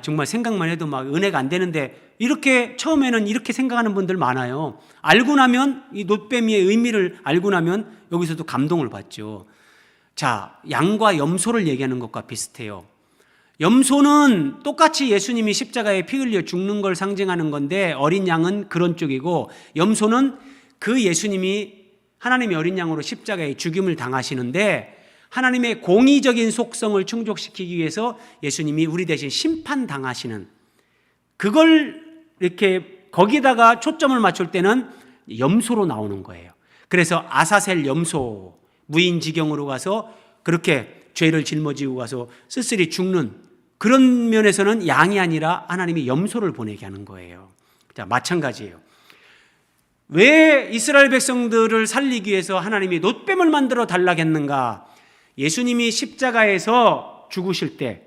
정말 생각만 해도 막 은혜가 안 되는데 이렇게 처음에는 이렇게 생각하는 분들 많아요. 알고 나면 이 놋뱀의 의미를 알고 나면 여기서도 감동을 받죠. 자, 양과 염소를 얘기하는 것과 비슷해요. 염소는 똑같이 예수님이 십자가에 피 흘려 죽는 걸 상징하는 건데 어린 양은 그런 쪽이고 염소는 그 예수님이 하나님의 어린 양으로 십자가에 죽임을 당하시는데 하나님의 공의적인 속성을 충족시키기 위해서 예수님이 우리 대신 심판당하시는 그걸 이렇게 거기다가 초점을 맞출 때는 염소로 나오는 거예요. 그래서 아사셀 염소, 무인지경으로 가서 그렇게 죄를 짊어지고 가서 쓸쓸히 죽는 그런 면에서는 양이 아니라 하나님이 염소를 보내게 하는 거예요. 자, 마찬가지예요. 왜 이스라엘 백성들을 살리기 위해서 하나님이 놋뱀을 만들어 달라겠는가? 예수님이 십자가에서 죽으실 때,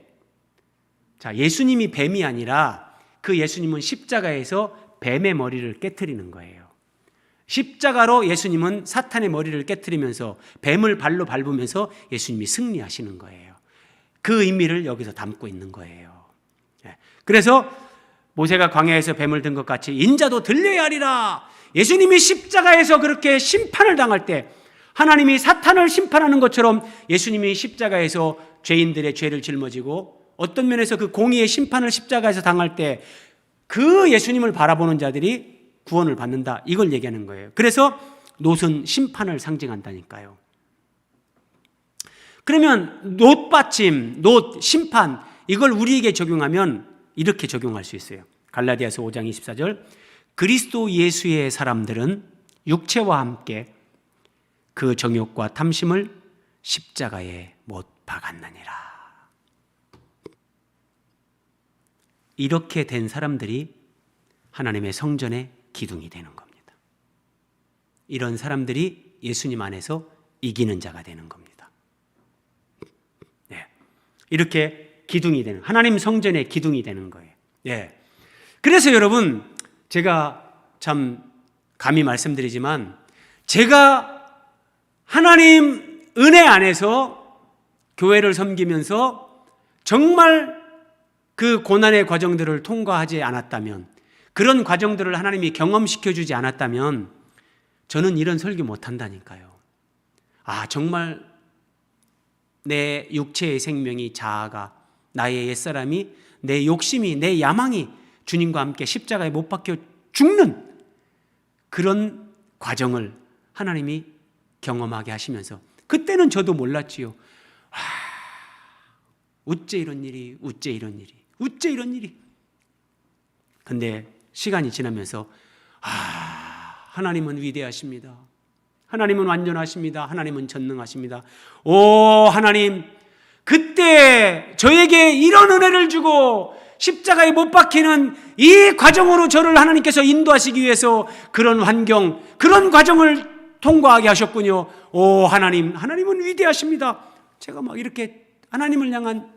자, 예수님이 뱀이 아니라 그 예수님은 십자가에서 뱀의 머리를 깨트리는 거예요. 십자가로 예수님은 사탄의 머리를 깨트리면서 뱀을 발로 밟으면서 예수님이 승리하시는 거예요. 그 의미를 여기서 담고 있는 거예요. 그래서 모세가 광야에서 뱀을 든 것 같이 인자도 들려야 하리라. 예수님이 십자가에서 그렇게 심판을 당할 때, 하나님이 사탄을 심판하는 것처럼 예수님이 십자가에서 죄인들의 죄를 짊어지고 어떤 면에서 그 공의의 심판을 십자가에서 당할 때 그 예수님을 바라보는 자들이 구원을 받는다, 이걸 얘기하는 거예요. 그래서 놋은 심판을 상징한다니까요. 그러면 놋 받침, 놋 심판, 이걸 우리에게 적용하면 이렇게 적용할 수 있어요. 갈라디아서 5장 24절, 그리스도 예수의 사람들은 육체와 함께 그 정욕과 탐심을 십자가에 못 박았느니라. 이렇게 된 사람들이 하나님의 성전의 기둥이 되는 겁니다. 이런 사람들이 예수님 안에서 이기는 자가 되는 겁니다. 네. 이렇게 기둥이 되는, 하나님 성전의 기둥이 되는 거예요. 네. 그래서 여러분, 제가 참 감히 말씀드리지만, 제가 하나님 은혜 안에서 교회를 섬기면서 정말 그 고난의 과정들을 통과하지 않았다면, 그런 과정들을 하나님이 경험시켜주지 않았다면 저는 이런 설교 못한다니까요. 아, 정말 내 육체의 생명이 자아가, 나의 옛사람이, 내 욕심이, 내 야망이 주님과 함께 십자가에 못 박혀 죽는 그런 과정을 하나님이 경험하게 하시면서, 그때는 저도 몰랐지요. 어째 이런 일이, 어째 이런 일이, 어째 이런 일이. 근데 시간이 지나면서 하나님은 위대하십니다. 하나님은 완전하십니다. 하나님은 전능하십니다. 오 하나님, 그때 저에게 이런 은혜를 주고 십자가에 못 박히는 이 과정으로 저를 하나님께서 인도하시기 위해서 그런 환경, 그런 과정을 통과하게 하셨군요. 오 하나님, 하나님은 위대하십니다. 제가 막 이렇게 하나님을 향한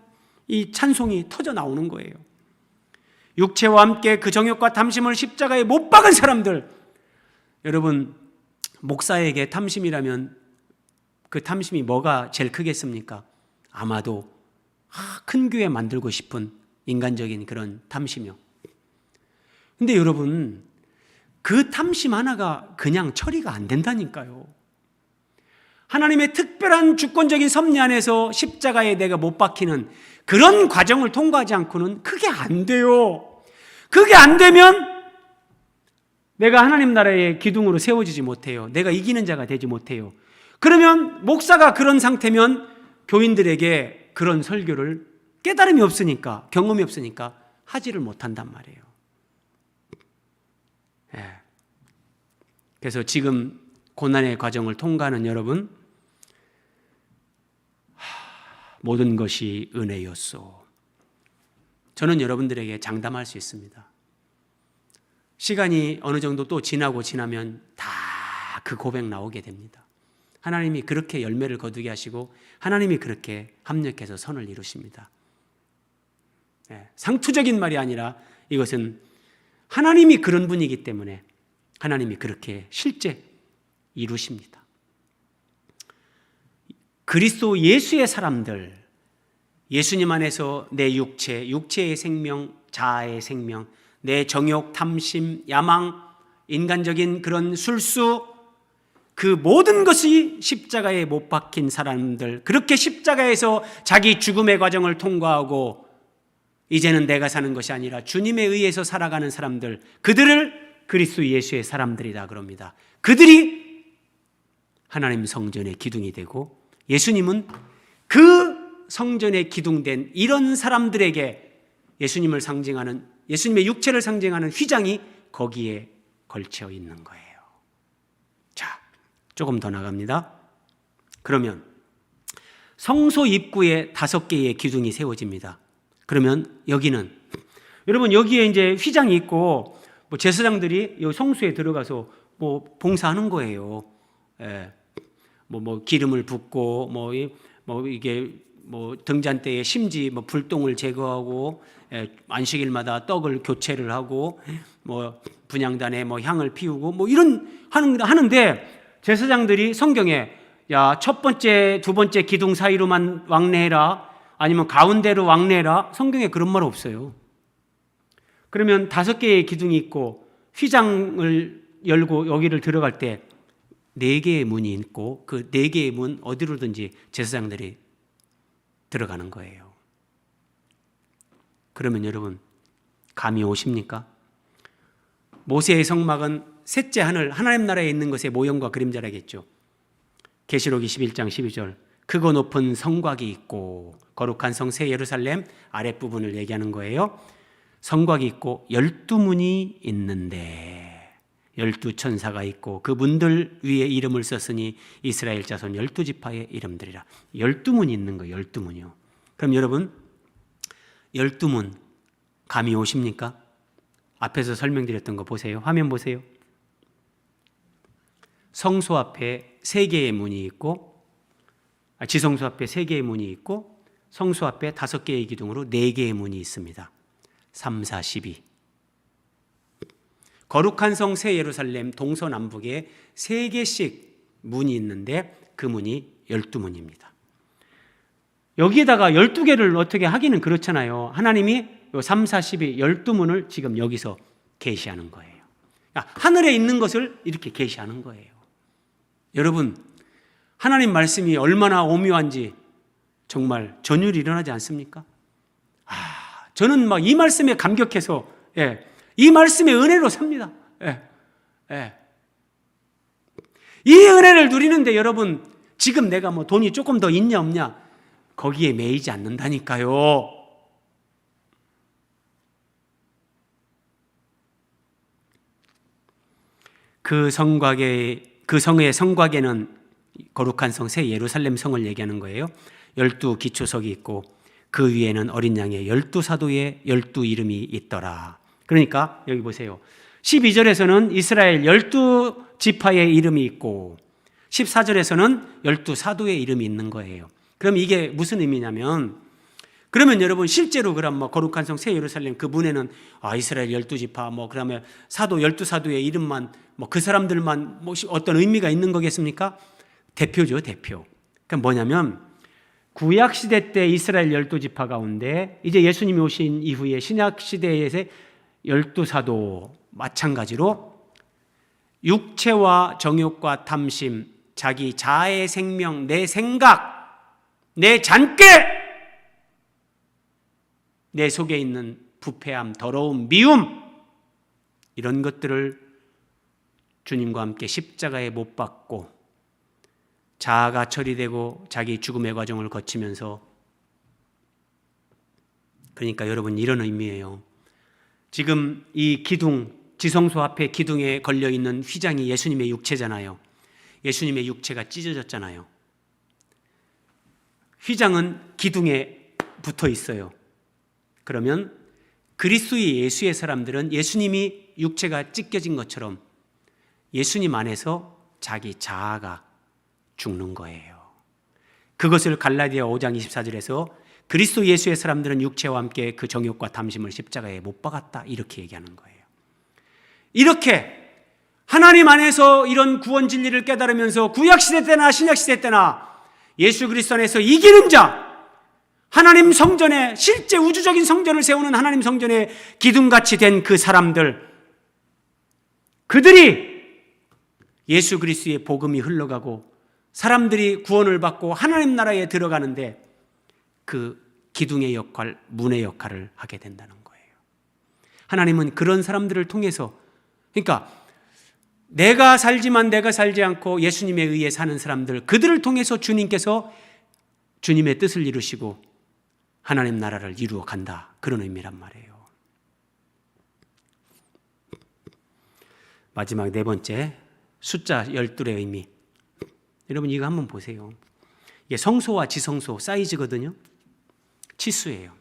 이 찬송이 터져 나오는 거예요. 육체와 함께 그 정욕과 탐심을 십자가에 못 박은 사람들, 여러분, 목사에게 탐심이라면 그 탐심이 뭐가 제일 크겠습니까? 아마도 큰 교회 만들고 싶은 인간적인 그런 탐심이요. 근데 여러분, 그 탐심 하나가 그냥 처리가 안 된다니까요. 하나님의 특별한 주권적인 섭리 안에서 십자가에 내가 못 박히는 그런 과정을 통과하지 않고는 그게 안 돼요. 그게 안 되면 내가 하나님 나라의 기둥으로 세워지지 못해요. 내가 이기는 자가 되지 못해요. 그러면 목사가 그런 상태면 교인들에게 그런 설교를 깨달음이 없으니까, 경험이 없으니까 하지를 못한단 말이에요. 예. 그래서 지금 고난의 과정을 통과하는 여러분, 모든 것이 은혜였소. 저는 여러분들에게 장담할 수 있습니다. 시간이 어느 정도 또 지나면 다 그 고백 나오게 됩니다. 하나님이 그렇게 열매를 거두게 하시고 하나님이 그렇게 합력해서 선을 이루십니다. 상투적인 말이 아니라 이것은 하나님이 그런 분이기 때문에 하나님이 그렇게 실제 이루십니다. 그리스도 예수의 사람들, 예수님 안에서 내 육체의 생명, 자아의 생명, 내 정욕, 탐심, 야망, 인간적인 그런 술수, 그 모든 것이 십자가에 못 박힌 사람들, 그렇게 십자가에서 자기 죽음의 과정을 통과하고 이제는 내가 사는 것이 아니라 주님에 의해서 살아가는 사람들, 그들을 그리스도 예수의 사람들이다 그럽니다. 그들이 하나님 성전의 기둥이 되고 예수님은 그 성전의 기둥된 이런 사람들에게 예수님을 상징하는, 예수님의 육체를 상징하는 휘장이 거기에 걸쳐 있는 거예요. 자, 조금 더 나갑니다. 그러면 성소 입구에 5개의 기둥이 세워집니다. 그러면 여기는, 여러분 여기에 이제 휘장이 있고 뭐 제사장들이 이 성소에 들어가서 뭐 봉사하는 거예요. 예. 뭐 기름을 붓고 뭐 이게 뭐 등잔대에 심지 뭐 불똥을 제거하고 안식일마다 떡을 교체를 하고 뭐 분향단에 뭐 향을 피우고 뭐 이런 하는데 제사장들이 성경에 야, 첫 번째, 두 번째 기둥 사이로만 왕래해라 아니면 가운데로 왕래해라 성경에 그런 말 없어요. 그러면 5개의 기둥이 있고 휘장을 열고 여기를 들어갈 때 4개의 문이 있고 그 4개의 문 어디로든지 제사장들이 들어가는 거예요. 그러면 여러분 감이 오십니까? 모세의 성막은 셋째 하늘 하나님 나라에 있는 것의 모형과 그림자라겠죠. 계시록 21장 12절 크고 높은 성곽이 있고 거룩한 성 새 예루살렘 아랫부분을 얘기하는 거예요. 성곽이 있고 12문이 있는데 12천사가 있고 그 문들 위에 이름을 썼으니 이스라엘 자손 12지파의 이름들이라. 12문이 있는 거예요. 12문이요. 그럼 여러분 12문 감이 오십니까? 앞에서 설명드렸던 거 보세요. 화면 보세요. 성소 앞에 3개의 문이 있고 지성소 앞에 3개의 문이 있고 성소 앞에 5개의 기둥으로 4개의 문이 있습니다. 3, 4, 12 거룩한 성 새 예루살렘 동서남북에 3개씩 문이 있는데 그 문이 12문입니다. 여기에다가 12개를 어떻게 하기는 그렇잖아요. 하나님이 3, 4, 12 12문을 지금 여기서 계시하는 거예요. 하늘에 있는 것을 이렇게 계시하는 거예요. 여러분 하나님 말씀이 얼마나 오묘한지 정말 전율이 일어나지 않습니까? 저는 막 이 말씀에 감격해서 이 말씀의 은혜로 삽니다. 이 은혜를 누리는데 여러분 지금 내가 뭐 돈이 조금 더 있냐 없냐 거기에 매이지 않는다니까요. 그 성의 성곽에는 거룩한 성 새 예루살렘 성을 얘기하는 거예요. 12 기초석이 있고 그 위에는 어린 양의 12사도의 12 이름이 있더라. 그러니까 여기 보세요. 12절에서는 이스라엘 12지파의 이름이 있고 14절에서는 12사도의 이름이 있는 거예요. 그럼 이게 무슨 의미냐면 그러면 여러분 실제로 그럼 뭐 거룩한 성 새 예루살렘 그 문에는 이스라엘 12지파 뭐 그러면 사도 12사도의 이름만 뭐 그 사람들만 뭐 어떤 의미가 있는 거겠습니까? 대표죠, 대표. 그러니까 뭐냐면 구약 시대 때 이스라엘 12지파 가운데 이제 예수님이 오신 이후에 신약 시대에서 12사도 마찬가지로 육체와 정욕과 탐심, 자기 자아의 생명, 내 생각, 내 잔꾀, 내 속에 있는 부패함, 더러움, 미움 이런 것들을 주님과 함께 십자가에 못 박고 자아가 처리되고 자기 죽음의 과정을 거치면서 그러니까 여러분 이런 의미예요. 지금 이 기둥, 지성소 앞에 기둥에 걸려있는 휘장이 예수님의 육체잖아요. 예수님의 육체가 찢어졌잖아요. 휘장은 기둥에 붙어 있어요. 그러면 그리스도의 예수의 사람들은 예수님이 육체가 찢겨진 것처럼 예수님 안에서 자기 자아가 죽는 거예요. 그것을 갈라디아 5장 24절에서 그리스도 예수의 사람들은 육체와 함께 그 정욕과 탐심을 십자가에 못 박았다 이렇게 얘기하는 거예요. 이렇게 하나님 안에서 이런 구원 진리를 깨달으면서 구약시대 때나 신약시대 때나 예수 그리스도 안에서 이기는 자, 하나님 성전에 실제 우주적인 성전을 세우는 하나님 성전에 기둥같이 된 그 사람들, 그들이 예수 그리스도의 복음이 흘러가고 사람들이 구원을 받고 하나님 나라에 들어가는데 그 기둥의 역할, 문의 역할을 하게 된다는 거예요. 하나님은 그런 사람들을 통해서 그러니까 내가 살지만 내가 살지 않고 예수님에 의해 사는 사람들 그들을 통해서 주님께서 주님의 뜻을 이루시고 하나님 나라를 이루어 간다. 그런 의미란 말이에요. 마지막 4번째 숫자 12의 의미. 여러분 이거 한번 보세요. 이게 성소와 지성소 사이즈거든요. 치수예요.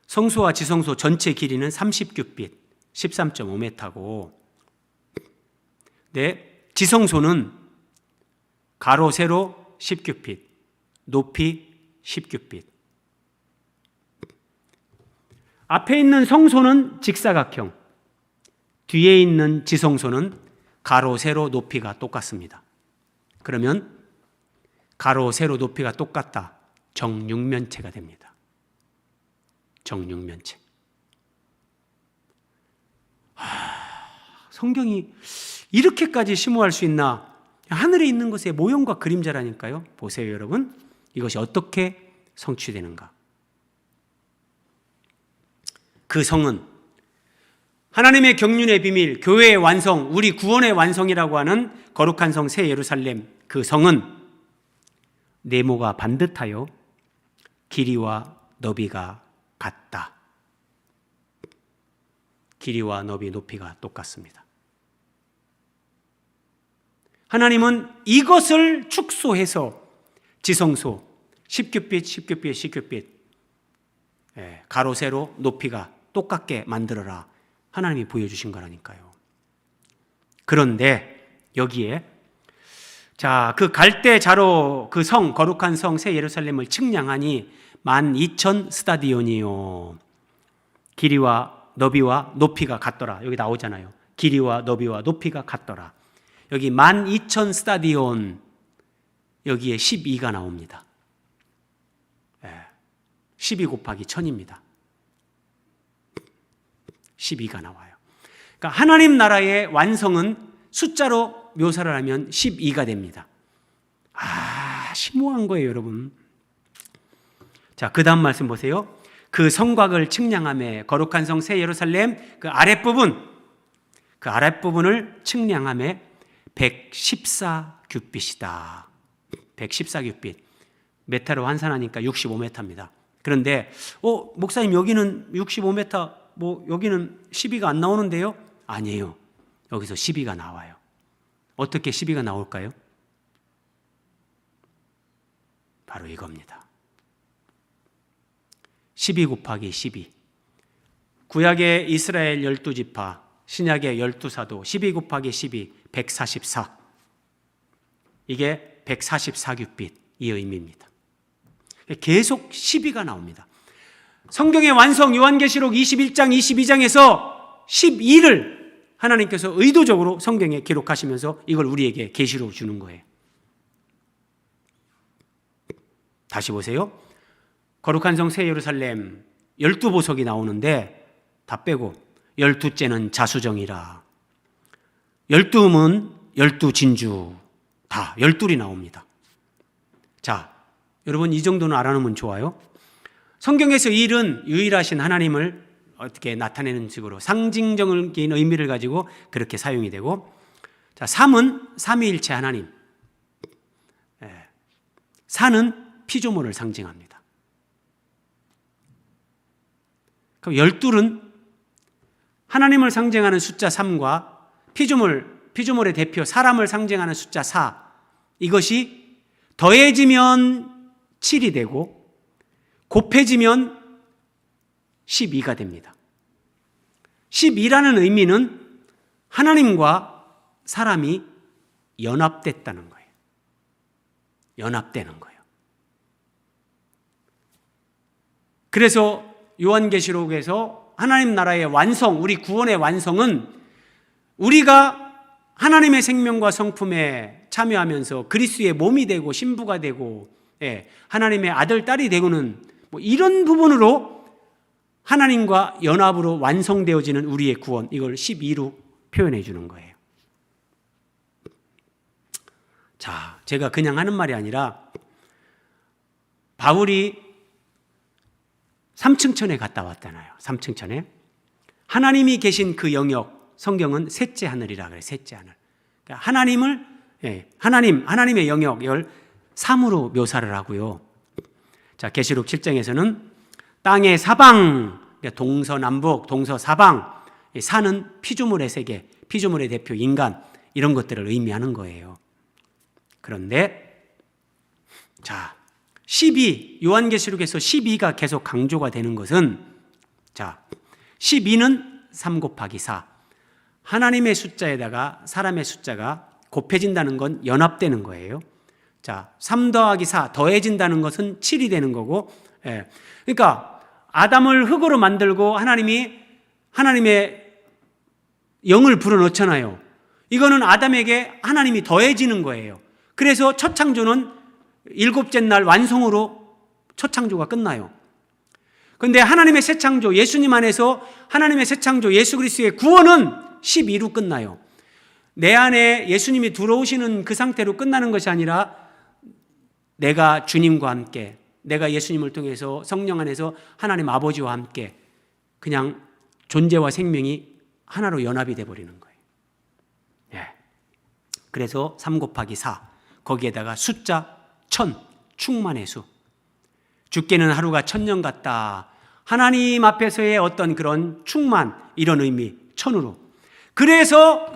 성소와 지성소 전체 길이는 30규빗, 13.5m고 지성소는 가로 세로 10규빗, 높이 10규빗. 앞에 있는 성소는 직사각형, 뒤에 있는 지성소는 가로, 세로 높이가 똑같습니다. 그러면 가로, 세로 높이가 똑같다. 정육면체가 됩니다. 정육면체. 성경이 이렇게까지 심오할 수 있나? 하늘에 있는 것의 모형과 그림자라니까요. 보세요, 여러분. 이것이 어떻게 성취되는가? 그 성은 하나님의 경륜의 비밀, 교회의 완성, 우리 구원의 완성이라고 하는 거룩한 성 새 예루살렘, 그 성은 네모가 반듯하여 길이와 너비가 같다. 길이와 너비, 높이가 똑같습니다. 하나님은 이것을 축소해서 지성소 10규빗, 10규빗, 10규빗, 가로, 세로, 높이가 똑같게 만들어라. 하나님이 보여주신 거라니까요. 그런데 여기에 그 갈대 자로 그 성, 거룩한 성 새 예루살렘을 측량하니 12,000 스타디온이요. 길이와 너비와 높이가 같더라. 여기 나오잖아요. 길이와 너비와 높이가 같더라. 여기 12,000 스타디온, 여기에 12가 나옵니다. 12 곱하기 1000입니다. 12가 나와요. 그러니까 하나님 나라의 완성은 숫자로 묘사를 하면 12가 됩니다. 심오한 거예요, 여러분. 자, 그 다음 말씀 보세요. 그 성곽을 측량하며 거룩한 성 새 예루살렘 그 아랫부분을 측량하며 114규빗이다. 114규빗. 메타로 환산하니까 65m입니다. 그런데 목사님 여기는 65m, 여기는 12가 안 나오는데요? 아니에요. 여기서 12가 나와요. 어떻게 12가 나올까요? 바로 이겁니다. 12 곱하기 12. 구약의 이스라엘 12지파, 신약의 12사도 12 곱하기 12, 144. 이게 144규빗 이 의미입니다. 계속 12가 나옵니다. 성경의 완성 요한계시록 21장 22장에서 12를 하나님께서 의도적으로 성경에 기록하시면서 이걸 우리에게 계시로 주는 거예요. 다시 보세요. 거룩한 성 새 예루살렘 12보석이 나오는데 다 빼고 12째는 자수정이라. 12문 12진주 다 12이 나옵니다. 자, 여러분 이 정도는 알아놓으면 좋아요. 성경에서 일은 유일하신 하나님을 어떻게 나타내는 식으로 상징적인 의미를 가지고 그렇게 사용이 되고, 자, 3은 삼위일체 하나님, 4는 피조물을 상징합니다. 그럼 12은 하나님을 상징하는 숫자 3과 피조물의 대표 사람을 상징하는 숫자 4, 이것이 더해지면 7이 되고 곱해지면 12가 됩니다. 12라는 의미는 하나님과 사람이 연합됐다는 거예요. 연합되는 거예요. 그래서 요한계시록에서 하나님 나라의 완성, 우리 구원의 완성은 우리가 하나님의 생명과 성품에 참여하면서 그리스도의 몸이 되고 신부가 되고 하나님의 아들, 딸이 되고는 이런 부분으로 하나님과 연합으로 완성되어지는 우리의 구원, 이걸 12로 표현해 주는 거예요. 자, 제가 그냥 하는 말이 아니라 바울이 삼층천에 갔다 왔잖아요. 삼층천에 하나님이 계신 그 영역, 성경은 셋째 하늘이라 그래요. 셋째 하늘. 그러니까 하나님의 영역을 3으로 묘사를 하고요. 자, 계시록 7장에서는 땅의 사방, 동서남북, 동서사방, 사는 피조물의 세계, 피조물의 대표 인간, 이런 것들을 의미하는 거예요. 그런데 자, 12, 요한계시록에서 12가 계속 강조가 되는 것은, 자, 12는 3 곱하기 4. 하나님의 숫자에다가 사람의 숫자가 곱해진다는 건 연합되는 거예요. 자, 3 더하기 4 더해진다는 것은 7이 되는 거고, 예. 그러니까 아담을 흙으로 만들고 하나님의 영을 불어넣잖아요. 이거는 아담에게 하나님이 더해지는 거예요. 그래서 첫 창조는 7째 날 완성으로 첫 창조가 끝나요. 그런데 하나님의 새 창조, 예수님 안에서 하나님의 새 창조, 예수 그리스도의 구원은 12로 끝나요. 내 안에 예수님이 들어오시는 그 상태로 끝나는 것이 아니라 내가 주님과 함께, 내가 예수님을 통해서 성령 안에서 하나님 아버지와 함께 그냥 존재와 생명이 하나로 연합이 되어버리는 거예요. 예. 그래서 3 곱하기 4, 거기에다가 숫자 1000, 충만의 수. 죽게는 하루가 1000년 같다. 하나님 앞에서의 어떤 그런 충만, 이런 의미, 1000으로. 그래서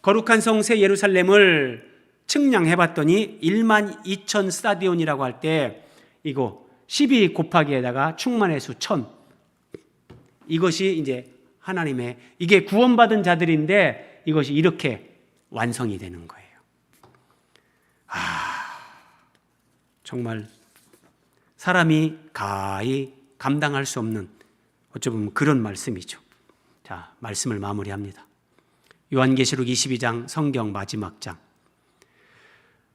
거룩한 성 새 예루살렘을 측량해봤더니 12,000 스타디온이라고 할 때 이거 12 곱하기에다가 충만의 수 1000. 이것이 이제 하나님의, 이게 구원받은 자들인데 이것이 이렇게 완성이 되는 거예요. 정말 사람이 가히 감당할 수 없는, 어쩌면 그런 말씀이죠. 자, 말씀을 마무리합니다. 요한계시록 22장, 성경 마지막 장.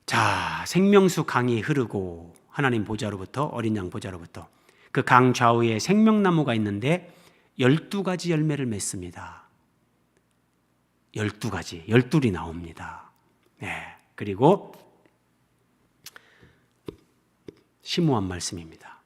자, 생명수 강이 흐르고 하나님 보좌로부터, 어린 양 보좌로부터 그 강 좌우에 생명나무가 있는데 12가지 열매를 맺습니다. 12가지, 12이 나옵니다. 네. 그리고 심오한 말씀입니다.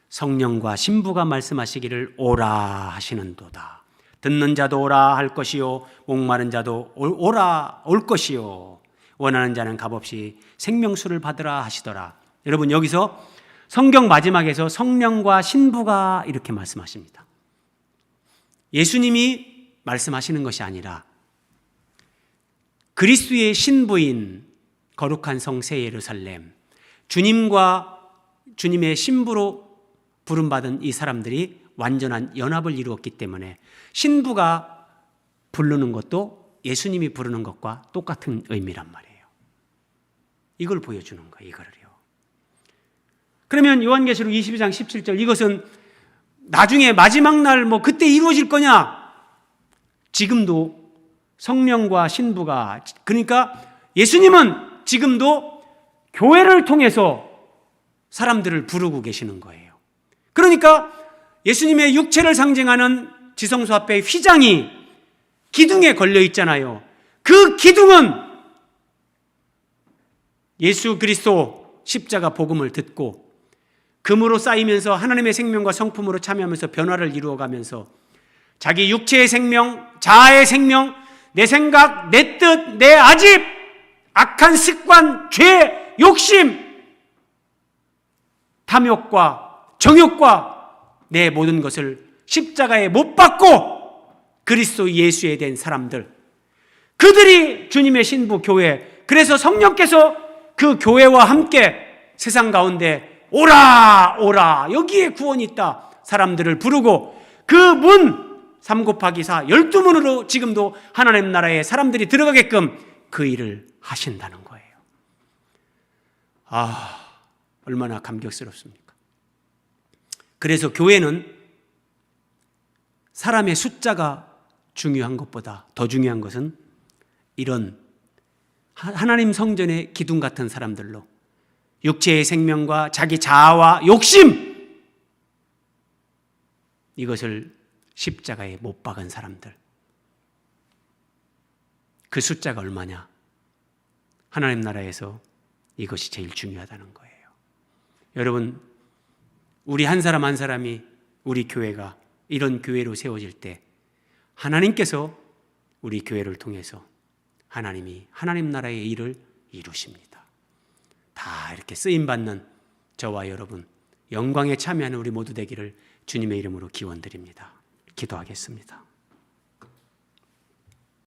성령과 신부가 말씀하시기를 오라 하시는도다. 듣는 자도 오라 할 것이요, 목마른 자도 오라 올 것이요, 원하는 자는 값없이 생명수를 받으라 하시더라. 여러분, 여기서 성경 마지막에서 성령과 신부가 이렇게 말씀하십니다. 예수님이 말씀하시는 것이 아니라 그리스도의 신부인 거룩한 성 새 예루살렘, 주님과 주님의 신부로 부름받은 이 사람들이 완전한 연합을 이루었기 때문에 신부가 부르는 것도 예수님이 부르는 것과 똑같은 의미란 말이에요. 이걸 보여주는 거예요. 이거를요. 그러면 요한계시록 22장 17절, 이것은 나중에 마지막 날 그때 이루어질 거냐? 지금도 성령과 신부가, 그러니까 예수님은 지금도 교회를 통해서 사람들을 부르고 계시는 거예요. 그러니까 예수님의 육체를 상징하는 지성소 앞에 휘장이 기둥에 걸려 있잖아요. 그 기둥은 예수 그리스도 십자가 복음을 듣고 금으로 쌓이면서 하나님의 생명과 성품으로 참여하면서 변화를 이루어가면서 자기 육체의 생명, 자아의 생명, 내 생각, 내 뜻, 내 아집, 악한 습관, 죄, 욕심, 탐욕과 정욕과 내 모든 것을 십자가에 못 박고 그리스도 예수에 된 사람들, 그들이 주님의 신부 교회, 그래서 성령께서 그 교회와 함께 세상 가운데 오라 오라, 여기에 구원이 있다, 사람들을 부르고 그 문 3 곱하기 4 12문으로 지금도 하나님 나라에 사람들이 들어가게끔 그 일을 하신다는 거예요. 얼마나 감격스럽습니까? 그래서 교회는 사람의 숫자가 중요한 것보다 더 중요한 것은 이런 하나님 성전의 기둥 같은 사람들로 육체의 생명과 자기 자아와 욕심, 이것을 십자가에 못 박은 사람들, 그 숫자가 얼마냐? 하나님 나라에서 이것이 제일 중요하다는 거예요. 여러분, 우리 한 사람 한 사람이, 우리 교회가 이런 교회로 세워질 때 하나님께서 우리 교회를 통해서 하나님이 하나님 나라의 일을 이루십니다. 다 이렇게 쓰임받는 저와 여러분, 영광에 참여하는 우리 모두 되기를 주님의 이름으로 기원드립니다. 기도하겠습니다.